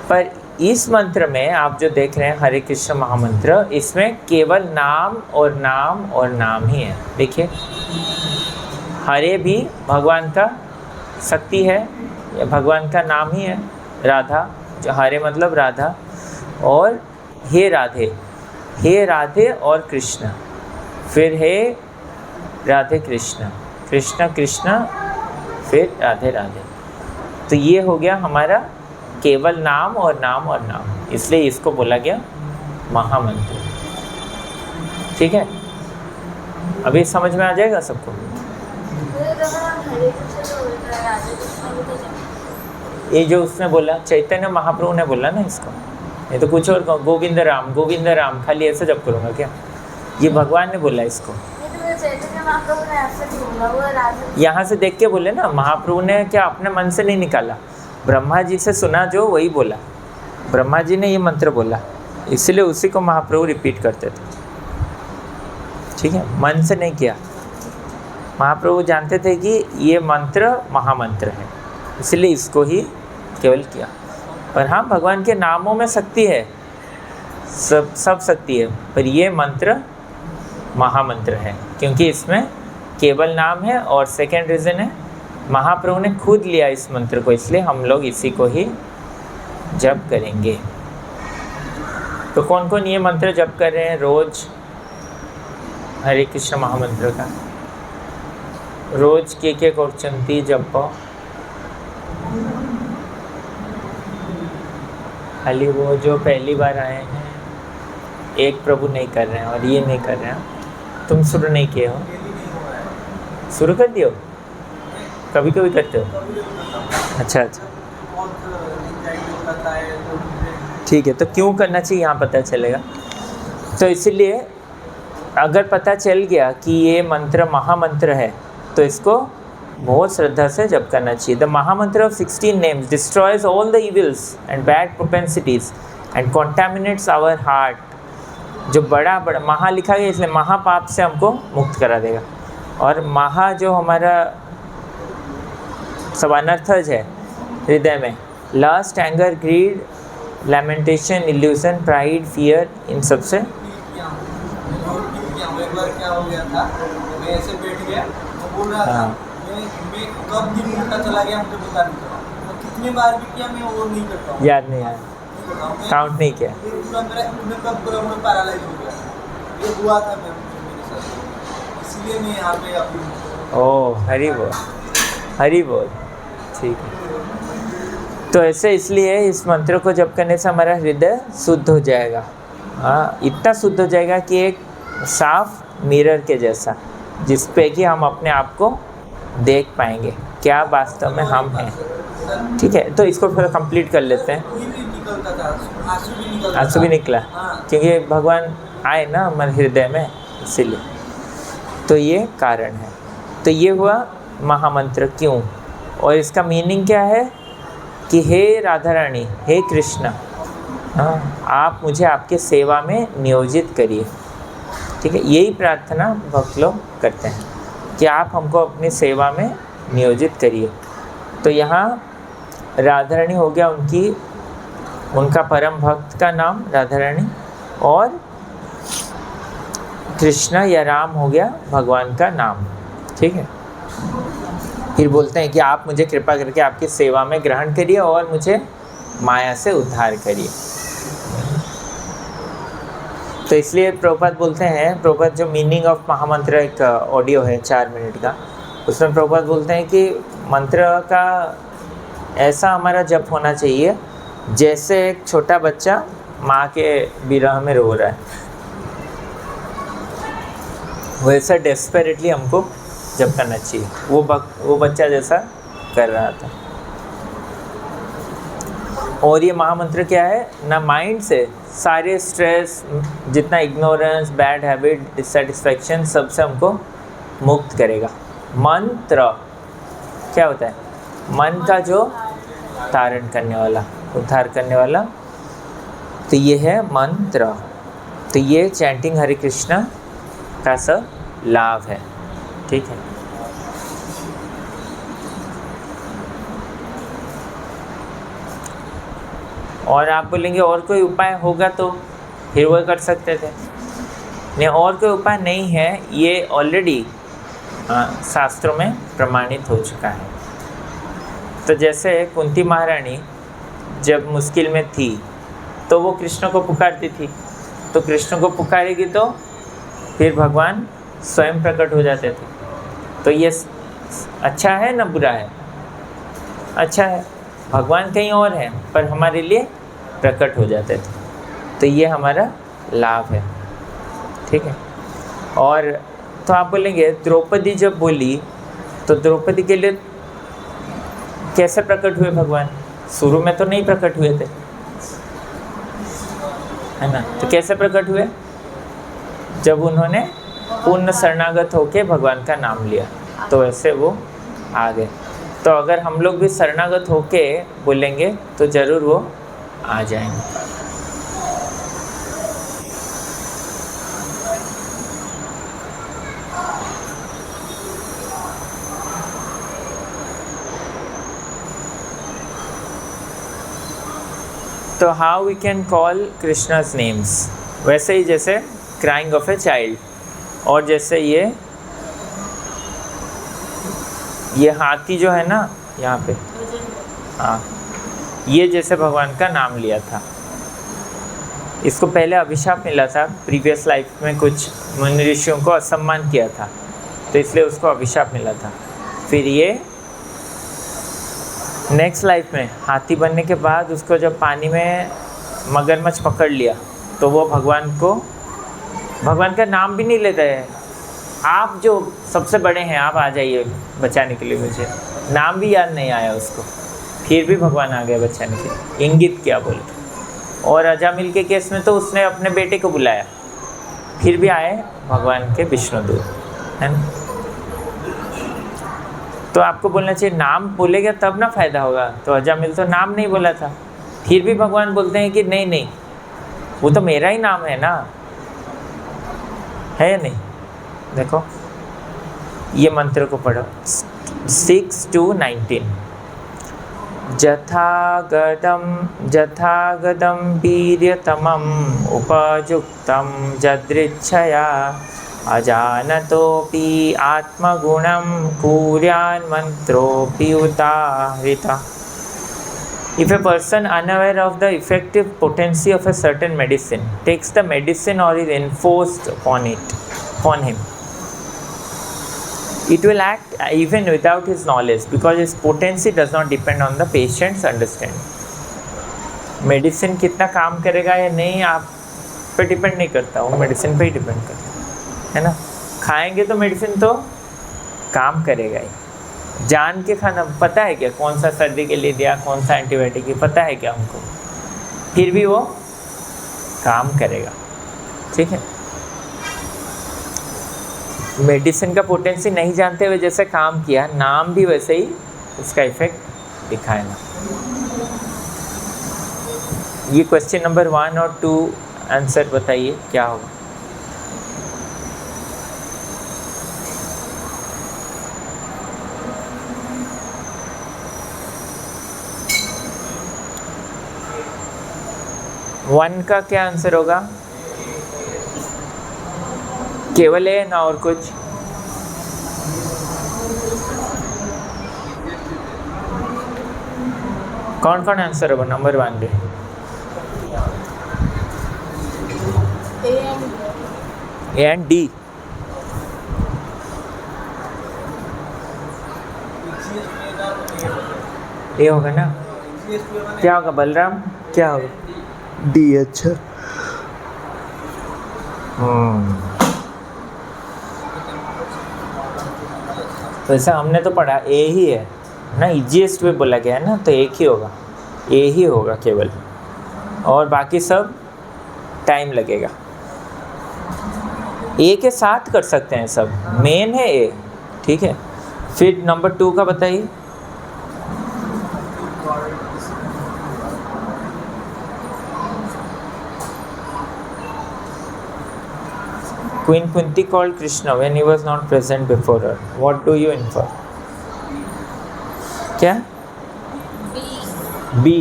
पर इस मंत्र में आप जो देख रहे हैं हरे कृष्ण महामंत्र, इसमें केवल नाम और नाम और नाम ही है। देखिए, हरे भी भगवान का शक्ति है, या भगवान का नाम ही है, राधा, जो हरे मतलब राधा, और हे राधे, हे राधे और कृष्ण, फिर हे राधे कृष्ण, कृष्ण कृष्ण, फिर राधे राधे। तो ये हो गया हमारा केवल नाम और नाम और नाम, इसलिए इसको बोला गया महामंत्र, ठीक है। अभी समझ में आ जाएगा सबको? ये जो उसने बोला, चैतन्य महाप्रभु ने बोला ना इसको, नहीं तो कुछ और कहो, गोविंद राम, खाली ऐसे जब करूँगा क्या? ये भगवान ने बोला इसको, यहाँ से देख के बोले ना, महाप्रभु ने क्या अपने मन से नहीं निकाला, ब्रह्मा जी से सुना जो वही बोला, ब्रह्मा जी ने ये मंत्र बोला, इसलिए उसी को महाप्रभु रिपीट करते थे, ठीक है, मन से नहीं किया। महाप्रभु जानते थे कि ये मंत्र महामंत्र है, इसलिए इसको ही केवल किया। पर हाँ, भगवान के नामों में शक्ति है, सब शक्ति है, पर ये मंत्र महामंत्र है क्योंकि इसमें केवल नाम है। और सेकेंड रीज़न है, महाप्रभु ने खुद लिया इस मंत्र को, इसलिए हम लोग इसी को ही जप करेंगे। तो कौन कौन ये मंत्र जप कर रहे हैं रोज? हरे कृष्ण महामंत्र का रोज के करचंती जप, खाली वो जो पहली बार आए हैं, एक प्रभु नहीं कर रहे हैं और ये नहीं कर रहे हैं। तुम शुरू नहीं किए हो? शुरू कर दियो? कभी कभी करते हो? अच्छा, ठीक है। तो क्यों करना चाहिए यहाँ पता चलेगा। तो इसीलिए अगर पता चल गया कि ये मंत्र महामंत्र है, तो इसको बहुत श्रद्धा से जप करना चाहिए। The mahamantra of 16 names destroys all the evils and bad propensities and contaminates our heart. जो बड़ा महा लिखा गया, इसलिए महापाप से हमको मुक्त करा देगा। और महा जो हमारा सब अनर्थज है हृदय में, lust, anger, greed, lamentation, illusion, pride, fear, इन सब से। एक बार क्या हो गया था, मैं ऐसे बैठ गया, मैं बोल रहा था, मैं कब दिन उल्टा चला गया मुझे पता नहीं चला। मैं कितनी बार भी किया, मैं वो नहीं करता हूँ, याद नहीं आया। काउंट नहीं किया। ये पूरा मेरा पूरा पैरालाइज हो गया। ये हुआ था मेरे साथ, इसलिए मैं यहाँ पे अभी। ओह हरि बोल, हरि बोल। ठीक है, तो ऐसे इसलिए इस मंत्र को जप करने से हमारा हृदय शुद्ध हो जाएगा। हाँ, इतना शुद्ध हो जाएगा कि एक साफ मिरर के जैसा, जिस पे कि हम अपने आप को देख पाएंगे क्या वास्तव में हम हैं। ठीक है, तो इसको फिर कंप्लीट कर लेते हैं। कोई भी निकलता था, आंसू भी निकलता आंसू भी था। निकला, हाँ। क्योंकि भगवान आए ना हमारे हृदय में, इसीलिए। तो ये कारण है। तो ये हुआ महामंत्र क्यों, और इसका मीनिंग क्या है कि हे राधा रानी, हे कृष्ण, हाँ, आप मुझे आपके सेवा में नियोजित करिए। ठीक है, यही प्रार्थना भक्त लोग करते हैं कि आप हमको अपनी सेवा में नियोजित करिए। तो यहाँ राधा रानी हो गया उनका परम भक्त का नाम राधा रानी, और कृष्ण या राम हो गया भगवान का नाम। ठीक है, फिर बोलते हैं कि आप मुझे कृपा करके आपकी सेवा में ग्रहण करिए और मुझे माया से उद्धार करिए। तो इसलिए प्रभुपाद बोलते हैं, प्रभुपाद जो मीनिंग ऑफ महामंत्र एक ऑडियो है 4 मिनट का, उसमें प्रभुपाद बोलते हैं कि मंत्र का ऐसा हमारा जप होना चाहिए जैसे एक छोटा बच्चा माँ के विरह में रो रहा है, वैसा डेस्परेटली हमको जप करना चाहिए। वो बच्चा जैसा कर रहा था। और ये महामंत्र क्या है ना, माइंड से सारे स्ट्रेस, जितना इग्नोरेंस, बैड हैबिट, डिससेटिस्फैक्शन, सबसे हमको मुक्त करेगा। मंत्र क्या होता है, मन का जो तारण करने वाला, उद्धार करने वाला, तो ये है मंत्र। तो ये चैंटिंग हरे कृष्णा का सब लाभ है। ठीक है, और आप बोलेंगे और कोई उपाय होगा तो फिर वो कर सकते थे। नहीं, और कोई उपाय नहीं है, ये ऑलरेडी शास्त्रों में प्रमाणित हो चुका है। तो जैसे कुंती महारानी जब मुश्किल में थी तो वो कृष्ण को पुकारती थी, तो कृष्ण को पुकारेगी तो फिर भगवान स्वयं प्रकट हो जाते थे। तो ये अच्छा है ना बुरा है? अच्छा है, भगवान कहीं और है पर हमारे लिए प्रकट हो जाते थे, तो ये हमारा लाभ है। ठीक है, और तो आप बोलेंगे द्रौपदी जब बोली तो द्रौपदी के लिए कैसे प्रकट हुए भगवान? शुरू में तो नहीं प्रकट हुए थे, है ना? तो कैसे प्रकट हुए? जब उन्होंने पूर्ण शरणागत होके भगवान का नाम लिया, तो ऐसे वो आ गए। तो अगर हम लोग भी शरणागत होके बोलेंगे तो ज़रूर वो आ जाएंगे। तो how we can call Krishna's names, वैसे ही जैसे क्राइंग ऑफ ए चाइल्ड, और जैसे ये हाथी जो है ना यहाँ पे, हाँ, ये जैसे भगवान का नाम लिया था। इसको पहले अभिशाप मिला था, प्रीवियस लाइफ में कुछ मुनि ऋषियों को असम्मान किया था, तो इसलिए उसको अभिशाप मिला था। फिर ये नेक्स्ट लाइफ में हाथी बनने के बाद उसको जब पानी में मगरमच्छ पकड़ लिया तो वो भगवान का नाम भी नहीं लेता है। आप जो सबसे बड़े हैं, आप आ जाइए बचाने के लिए, मुझे नाम भी याद नहीं आया उसको, फिर भी भगवान आ गए बचाने के लिए, इंगित क्या बोल के। और अजामिल के केस में तो उसने अपने बेटे को बुलाया, फिर भी आए भगवान के विष्णुदूत, है ना? तो आपको बोलना चाहिए नाम बोलेगा तब ना फ़ायदा होगा। तो अजामिल तो नाम नहीं बोला था, फिर भी भगवान बोलते हैं कि नहीं नहीं, वो तो मेरा ही नाम है ना, है या नहीं? देखो ये मंत्र को पढ़ो, 6 to 19। जथागदं वीर्यतमम् उपयुक्तं जदृच्छया अजानतोऽपि आत्मगुणं कुर्यान् मन्त्रोऽपि उदाहृतः। If a person unaware of the effective potency of a certain medicine takes the medicine or is enforced upon him, it will act even without his knowledge because its potency does not depend on the patient's understanding. Medicine कितना काम करेगा या नहीं आप पे depend नहीं करता, वो मेडिसिन पे ही डिपेंड करता है ना। खाएंगे तो मेडिसिन तो काम करेगा ही। जान के खाना पता है क्या कौन सा सर्दी के लिए दिया, कौन सा एंटीबायोटिक है, पता है क्या हमको, फिर भी वो काम करेगा। ठीक है, मेडिसिन का पोटेंसी नहीं जानते हुए जैसे काम किया, नाम भी वैसे ही उसका इफेक्ट दिखाएगा। ये क्वेश्चन नंबर 1 और 2 आंसर बताइए क्या होगा। वन का क्या आंसर होगा? केवल है ना और कुछ? कौन कौन आंसर होगा नंबर 1 पे? A and D. ए होगा ना? क्या होगा बलराम? क्या होगा? डी। अच्छा, वैसे हमने तो पढ़ा ए ही है ना, इजीएस्ट वे बोला गया है ना, तो एक ही होगा, ए ही होगा केवल, और बाकी सब टाइम लगेगा। ए के साथ कर सकते हैं सब, मेन है ए। ठीक है, फिर नंबर 2 का बताइए। Queen Kunti called Krishna when he was not present before her. What do you infer? क्या? B.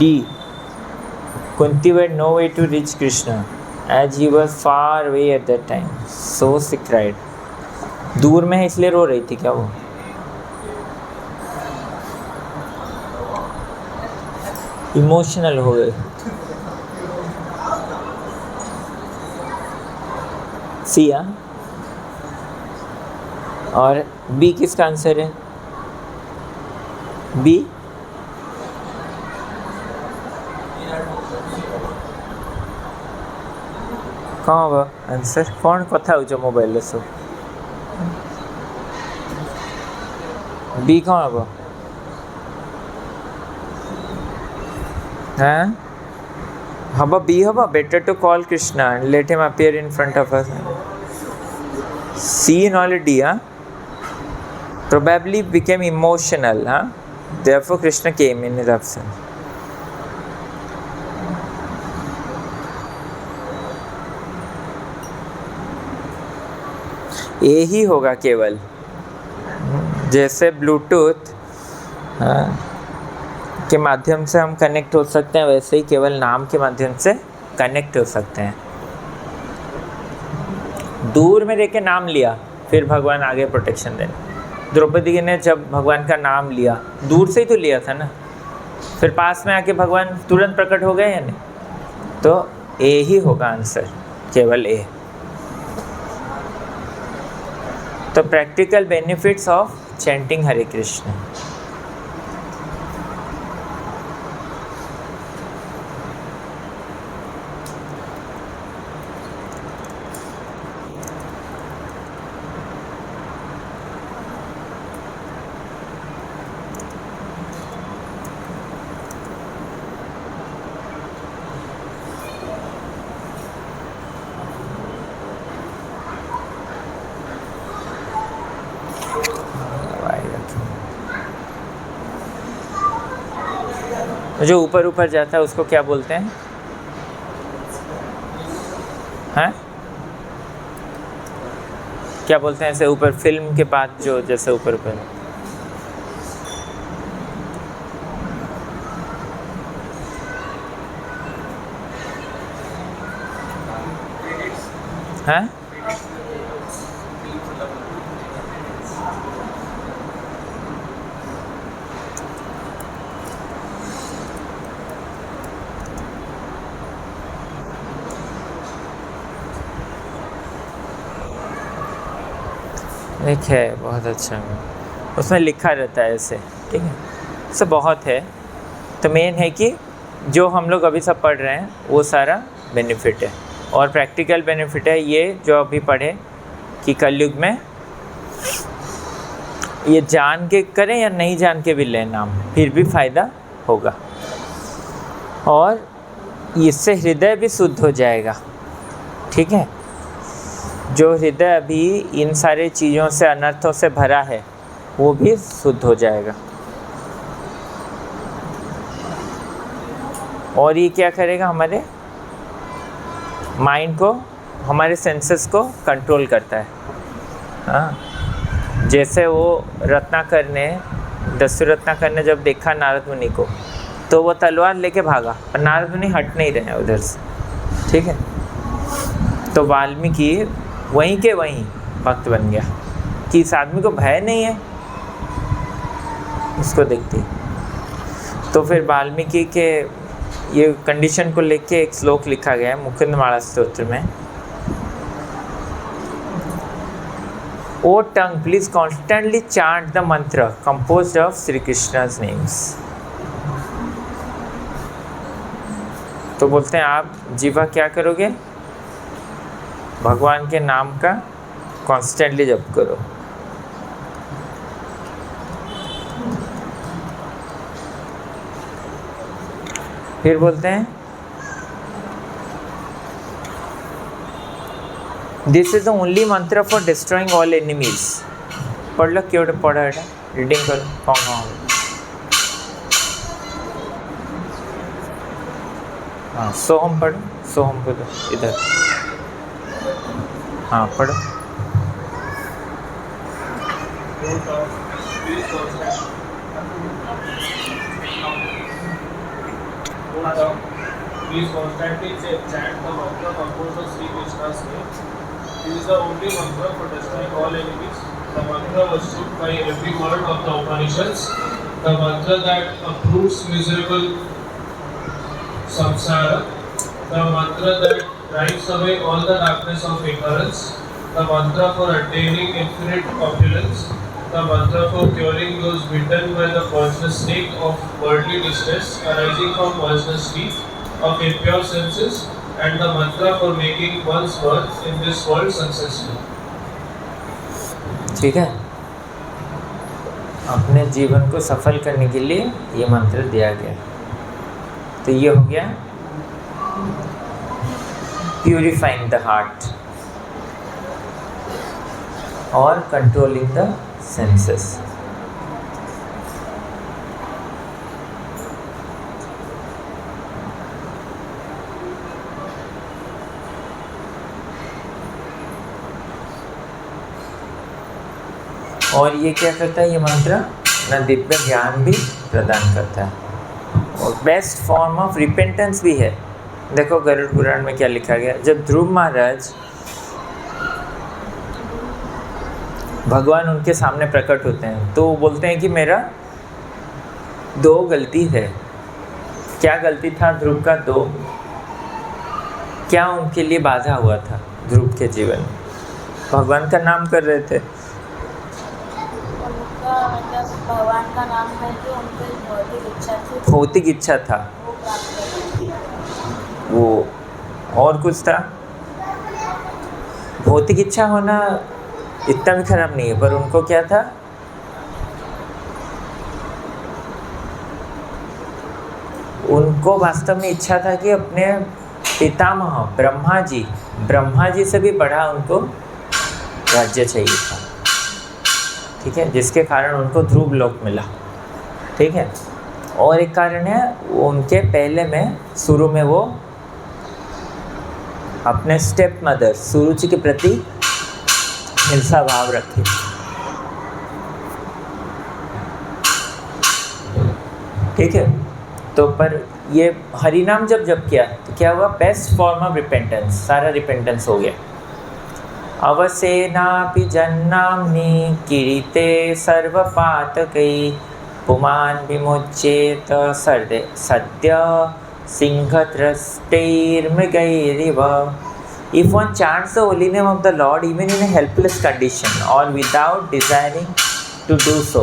D. Kunti had no way to reach Krishna as he was far away at that time. So she cried. दूर में है इसलिए रो रही थी क्या वो? Emotional हो गई। सिया। और बी किसका आंसर है? बी। कौन होगा आंसर? कौन कथा हो मोबाइल सो बी कौन होगा? हाँ हबा बी हबा better to call Krishna and let him appear in front of us. See in all the. हाँ probably became emotional, therefore Krishna came in his absence. ये ही होगा केवल, जैसे ब्लूटूथ के माध्यम से हम कनेक्ट हो सकते हैं, वैसे ही केवल नाम के माध्यम से कनेक्ट हो सकते हैं। दूर में देखे नाम लिया, फिर भगवान आगे प्रोटेक्शन देने। द्रौपदी ने जब भगवान का नाम लिया, दूर से ही तो लिया था ना, फिर पास में आके भगवान तुरंत प्रकट हो गए या नहीं? तो ए ही होगा आंसर, केवल ए। तो प्रैक्टिकल बेनिफिट्स ऑफ चैंटिंग हरे कृष्ण। जो ऊपर ऊपर जाता है उसको क्या बोलते हैं? हैं? क्या बोलते हैं ऐसे ऊपर, फिल्म के बाद जो जैसे ऊपर ऊपर हैं? एक है बहुत अच्छा है, उसमें लिखा रहता है ऐसे, ठीक है, उससे बहुत है। तो मेन है कि जो हम लोग अभी सब पढ़ रहे हैं वो सारा बेनिफिट है, और प्रैक्टिकल बेनिफिट है ये जो अभी पढ़े कि कलयुग में ये जान के करें या नहीं जान के भी लें नाम, फिर भी फ़ायदा होगा, और इससे हृदय भी शुद्ध हो जाएगा। ठीक है, जो हृदय अभी इन सारे चीज़ों से, अनर्थों से भरा है, वो भी शुद्ध हो जाएगा। और ये क्या करेगा, हमारे माइंड को, हमारे सेंसेस को कंट्रोल करता है। हाँ, जैसे वो रत्नाकर ने, दस्यु रत्नाकर ने जब देखा नारद मुनि को, तो वो तलवार लेके भागा, और नारद मुनि हट नहीं रहे हैं उधर से। ठीक है, तो वाल्मीकि वहीं के वहीं भक्त बन गया कि इस आदमी को भय नहीं है, उसको देखती। तो फिर वाल्मीकि के ये कंडीशन को लेके एक श्लोक लिखा गया है मुकुंदमाला स्तोत्र में। ओ टंग, प्लीज कॉन्स्टेंटली चांट द मंत्र कंपोज्ड ऑफ श्री कृष्णा's नेम्स। तो बोलते हैं आप जीवा क्या करोगे, भगवान के नाम का कॉन्स्टेंटली जप करो। फिर बोलते हैं दिस इज द ओनली मंत्र फॉर डिस्ट्रॉइंग ऑल एनिमीज। पढ़ लो, क्यों पढ़ा है, रीडिंग करो, कौन। हाँ, सोहम पढ़ो, सोहम पढ़ो इधर। हाँ पढ़ो। Please constantly chant the mantra composed of Sri Krishna's name. This is the only mantra for destroying all enemies. The mantra was stood by every word of the Upanishads. The mantra that uproots miserable samsara. The mantra that drives away all the darkness of ignorance. The mantra for attaining infinite opulence. The mantra for curing those bitten by the poisonous snake of worldly distress arising from poisonous teeth of impure senses, and the mantra for making one's birth in this world successful. ठीक है, अपने जीवन को सफल करने के लिए ये मंत्र दिया गया। तो ये हो गया प्यूरिफाइंग द हार्ट और कंट्रोलिंग द सेंसेस। और ये क्या करता है, ये मंत्र ना दिव्य ज्ञान भी प्रदान करता है, और बेस्ट फॉर्म ऑफ रिपेंटेंस भी है। देखो गरुड़ पुराण में क्या लिखा गया, जब ध्रुव महाराज भगवान उनके सामने प्रकट होते हैं तो बोलते हैं कि मेरा 2 गलती है। क्या गलती था ध्रुव का? 2। क्या उनके लिए बाधा हुआ था ध्रुव के जीवन में? भगवान का नाम कर रहे थे, भगवान का नाम करके उनको भौतिक इच्छा थी, भौतिक इच्छा था वो प्राप्त करना। वो, और कुछ था? भौतिक इच्छा होना इतना भी खराब नहीं है, पर उनको क्या था, उनको वास्तव में इच्छा था कि अपने पितामह ब्रह्मा जी से भी बड़ा उनको राज्य चाहिए था। ठीक है, जिसके कारण उनको ध्रुव लोक मिला। ठीक है, और एक कारण है उनके पहले में शुरू में वो अपने स्टेप मदर सुरुचि के प्रति हिंसा भाव रखे। ठीक है, तो पर ये हरिनाम जब किया तो क्या हुआ, बेस्ट फॉर्म ऑफ रिपेंटेंस, सारा रिपेंटेंस हो गया। अवसेनापि जन्नाम्नि किरीते सर्वपातकै पुमान् विमुच्येत सद्य सिंहत्रष्टैर्मृगैरिव If one chants the holy name of the Lord even in a helpless condition or without desiring to do so,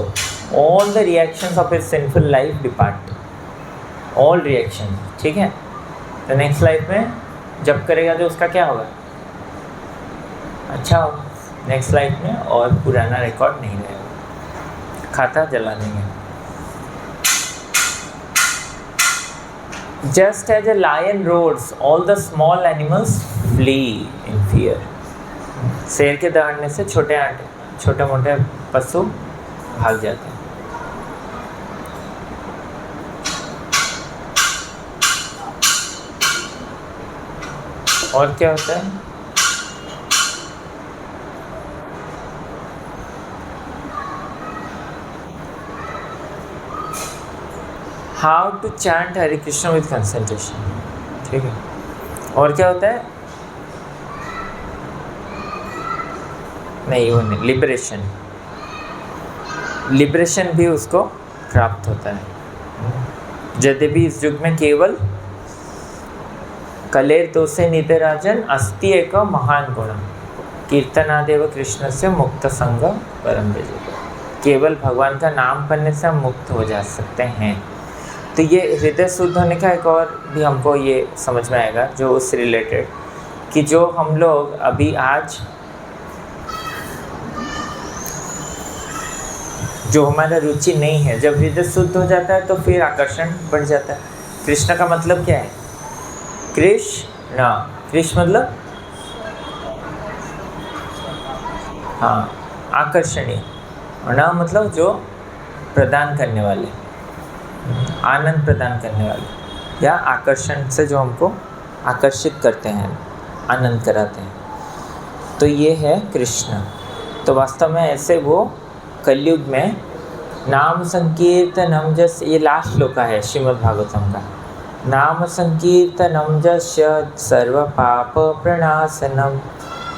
all the reactions of his sinful life depart. All reactions, ठीक है? तो next life में जब करेगा तो उसका क्या होगा? अच्छा होगा। नेक्स्ट लाइफ में और पुराना रिकॉर्ड नहीं रहेगा, खाता जला देंगे। Just as a lion roars, all the small animals flee in fear. शेर के दहाड़ने से छोटे मोटे पशु भाग जाते हैं। और क्या होता है? How to chant Hare Krishna with concentration, ठीक है। और क्या होता है? नहीं, वो नहीं, लिबरेशन भी उसको प्राप्त होता है। यद्यपि इस युग में केवल कलेर दोषे निधराजन अस्ति एक महान गुण कीर्तनादेव कृष्ण से मुक्त संग परम भज। केवल भगवान का नाम पढ़ने से हम मुक्त हो जा सकते हैं। तो ये हृदय शुद्ध होने का एक और भी हमको ये समझ में आएगा जो उससे रिलेटेड, कि जो हम लोग अभी आज जो हमारा रुचि नहीं है, जब हृदय शुद्ध हो जाता है तो फिर आकर्षण बढ़ जाता है। कृष्ण का मतलब क्या है? कृष्ण मतलब हाँ आकर्षणीय, ना मतलब जो प्रदान करने वाले, आनंद प्रदान करने वाले, या आकर्षण से जो हमको आकर्षित करते हैं, आनंद कराते हैं, तो ये है कृष्ण। तो वास्तव में ऐसे वो कलयुग में नाम संकीर्तनम जस, ये लास्ट श्लोक है श्रीमद् भागवतम का, नाम संकीर्तनम जस्य सर्व पाप प्रणाशनम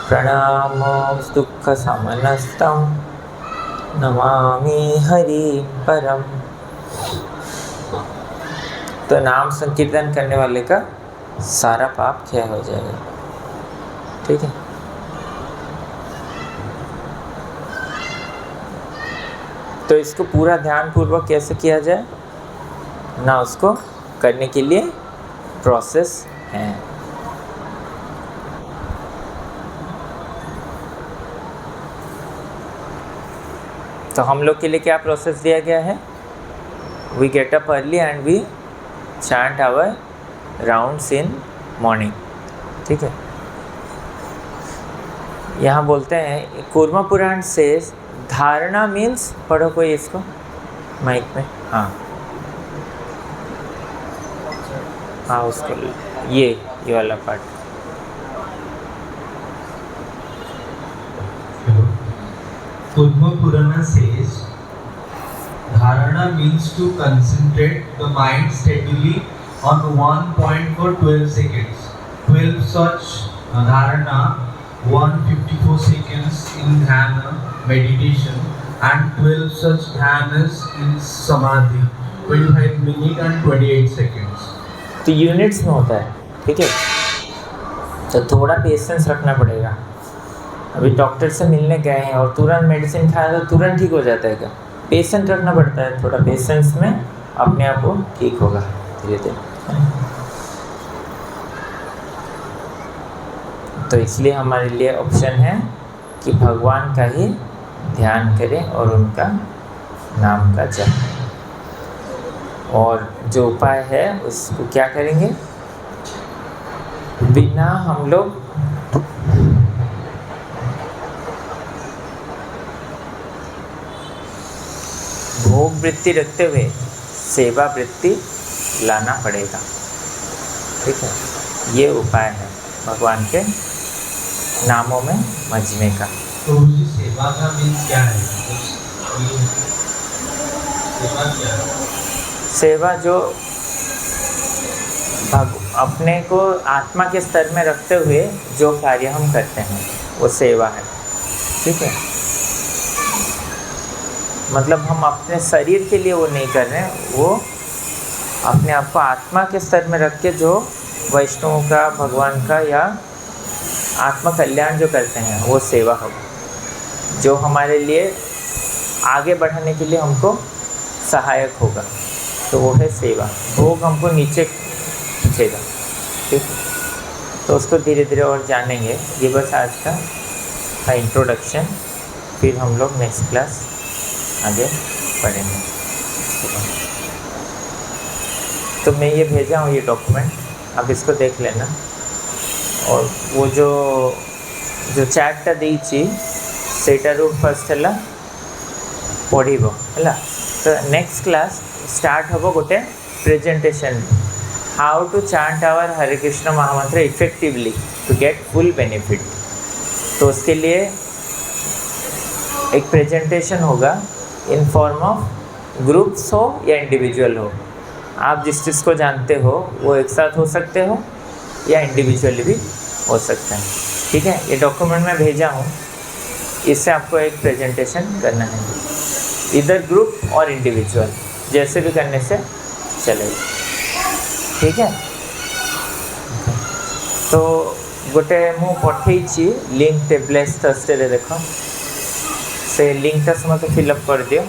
प्रणामो दुख समनस्तम नमामि हरि परम। तो नाम संकीर्तन करने वाले का सारा पाप क्षय हो जाएगा, ठीक है। तो इसको पूरा ध्यानपूर्वक कैसे किया जाए ना, उसको करने के लिए प्रोसेस है। तो हम लोग के लिए क्या प्रोसेस दिया गया है? We get up early and we chant our rounds in morning, ठीक है। यहाँ बोलते हैं कूर्म पुराण से धारणा मीन्स, पढ़ो कोई इसको माइक में, हाँ उसको ये वाला part. Padma Purana says, Dharana means to concentrate the mind steadily on one point for 12 seconds. 12 such dharana, 154 seconds in dhyana meditation, and 12 such dhyanas in samadhi, 25 minutes and 28 seconds. तो units में होता है, ठीक है। तो थोड़ा patience रखना पड़ेगा। अभी डॉक्टर से मिलने गए हैं और तुरंत मेडिसिन खाया तो तुरंत ठीक हो जाता है क्या? पेशेंस रखना पड़ता है, थोड़ा पेशेंस में अपने आप को ठीक होगा धीरे धीरे। तो इसलिए हमारे लिए ऑप्शन है कि भगवान का ही ध्यान करें और उनका नाम का जप। और जो उपाय है उसको क्या करेंगे? बिना हम लोग भोग वृत्ति रखते हुए सेवा वृत्ति लाना पड़ेगा, ठीक है। ये उपाय है भगवान के नामों में मजमे का। तो मुझे सेवा का मीन्स क्या है? सेवा क्या है? सेवा जो अपने को आत्मा के स्तर में रखते हुए जो कार्य हम करते हैं वो सेवा है, ठीक है। मतलब हम अपने शरीर के लिए वो नहीं कर रहे हैं, वो अपने आप को आत्मा के स्तर में रख के जो वैष्णवों का, भगवान का या आत्म कल्याण जो करते हैं वो सेवा होगा, जो हमारे लिए आगे बढ़ाने के लिए हमको सहायक होगा, तो वो है सेवा। भोग हमको नीचे खींचेगा, ठीक है। तो उसको धीरे धीरे और जानेंगे। ये बस आज का इंट्रोडक्शन, फिर हम लोग नेक्स्ट क्लास आगे पढ़ेंगे। तो मैं ये भेजा हूँ ये डॉक्यूमेंट, आप इसको देख लेना। और वो जो चैटटा देइछि सेटारू फर्स्ट है पढ़िबो है। तो नेक्स्ट क्लास स्टार्ट होबो गोटे presentation, how to chant our Hare Krishna mahamantra effectively to get full benefit. तो उसके लिए एक प्रेजेंटेशन होगा इन फॉर्म ऑफ ग्रुप्स हो या इंडिविजुअल हो। आप जिस चीज़ को जानते हो वो एक साथ हो सकते हो या इंडिविजुअली भी हो सकते हैं, ठीक है। ये डॉक्यूमेंट मैं भेजा हूँ, इससे आपको एक प्रेजेंटेशन करना है, इधर ग्रुप और इंडिविजुअल, जैसे भी करने से चलेगा, ठीक है। तो गोटे मु पठेइछि लिंक टे ब्लेस थर्सडे रे, देखो से लिंकटा से मत फिलअप कर दियो।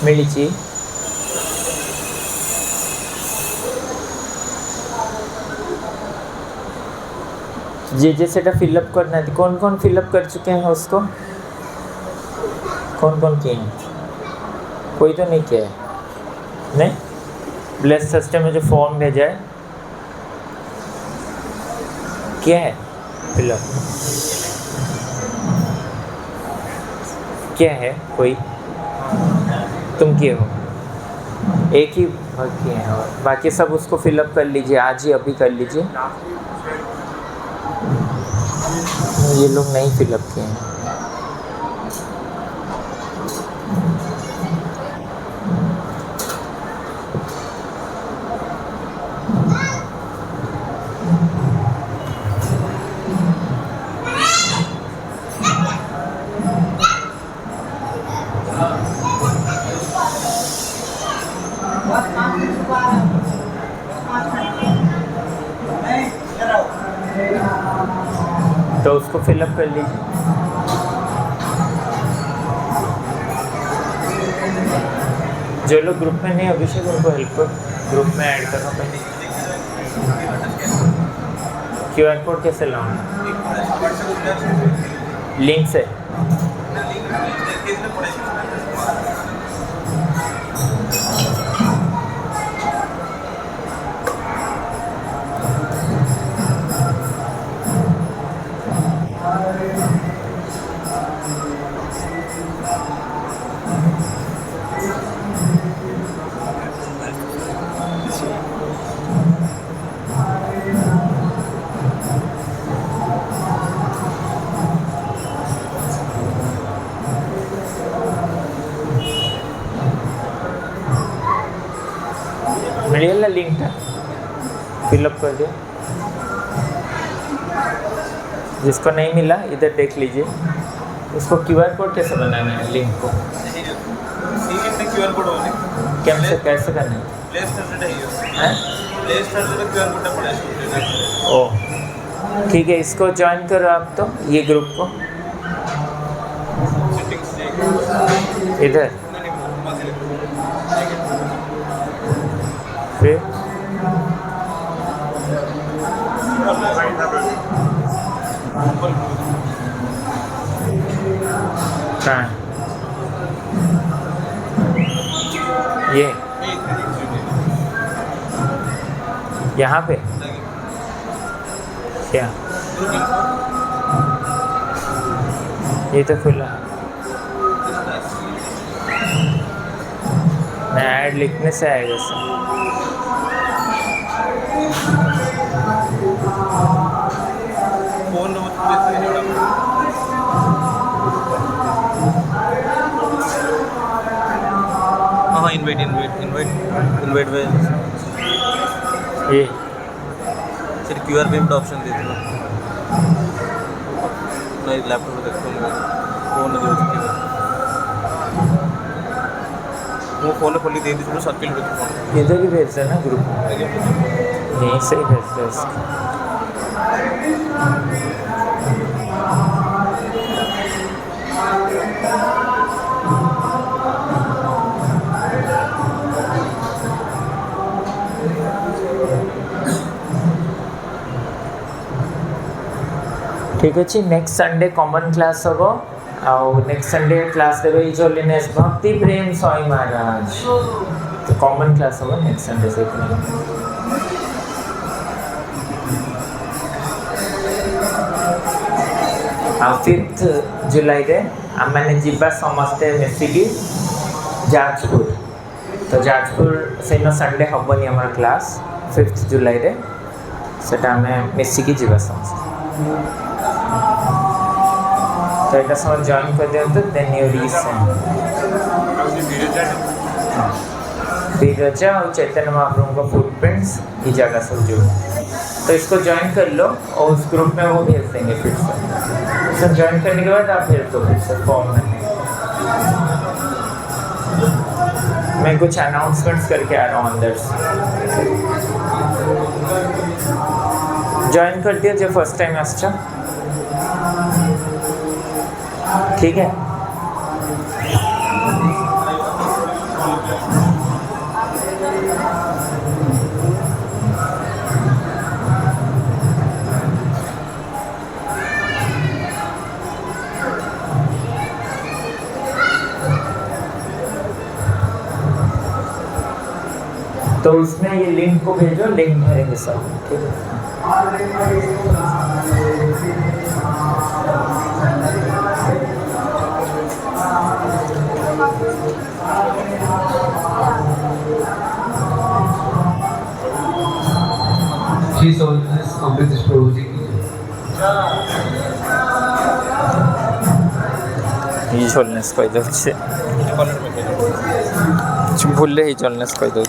मिली जे सेटा फिलअप करना है। कौन कौन फिलअप कर चुके हैं उसको, कौन कौन किए हैं? कोई तो नहीं किया है, नहीं? ब्लेस सिस्टम में जो फॉर्म भेजा है क्या है फिलअप, क्या है? कोई तुम किए हो, एक ही किए हैं, और बाकी सब उसको फिलअप कर लीजिए, आज ही अभी कर लीजिए। ये लोग नहीं फिलअप किए हैं। तो उसको फिलअप कर लीजिए। जो लोग ग्रुप में नहीं, अभिषेक उनको हेल्प कर ग्रुप में ऐड करना पड़ेगा। QR कोड कैसे लाऊंगा? लिंक से। मिलेगा लिंक था, फिलअप कर दिया। जिसको नहीं मिला इधर देख लीजिए। उसको QR कोड कैसे बनाना है? लिंक को QR कोड कैसे करना है? ओ ठीक है, इसको ज्वाइन करो आप तो, ये ग्रुप को इधर, फिर कहाँ ये यहाँ पे क्या? ये तो खुला। मैं ऐड लिखने से आएगा सर। इनवाइट में ये फिर QR पेमेंट ऑप्शन दे दो नहीं लैपटॉप में देखता हूँ फोन दे चुकी वो फोन खोली दे दी सर्किल फोन इधर ही भेज देना ग्रुप में, यहीं से ही भेज दो इसको। ठीक अच्छे नेक्स्ट संडे कॉमन क्लास हम आउ नेक्स्ट संडे क्लास देवे इज होलीनेस भक्ति प्रेम स्वामी महाराज तो कॉमन क्लास हम नेक्स्ट संडे से आ 5th जुलाई रे आम मैंने जीवा समस्ते मिसिकी जाजपुर तो जाजपुर से संडे हेनी आम क्लास 5th जुलाई रे सेटा आम मिसिकी जीवा समस्ते तो ये सब जॉइन कर दिया देन यू रीसेंड बिरजा और चैतन्य महाप्रभु का फुटप्रिंट्स ये जगह सब जो तो इसको ज्वाइन कर लो और उस ग्रुप में वो भेज देंगे फिर से सब ज्वाइन करने के बाद आप भेज दो फिर से फॉर्म में। मैं कुछ अनाउंसमेंट्स करके आ रहा हूँ अंदर से। ज्वाइन कर दिया जो फर्स्ट टाइम अच्छा ठीक है। तो उसमें ये लिंक को भेजो, लिंक भरेंगे सब ठीक है। Please always Amrit Prabhu ji ये चलने कही दे भूल ही चलने कही दे।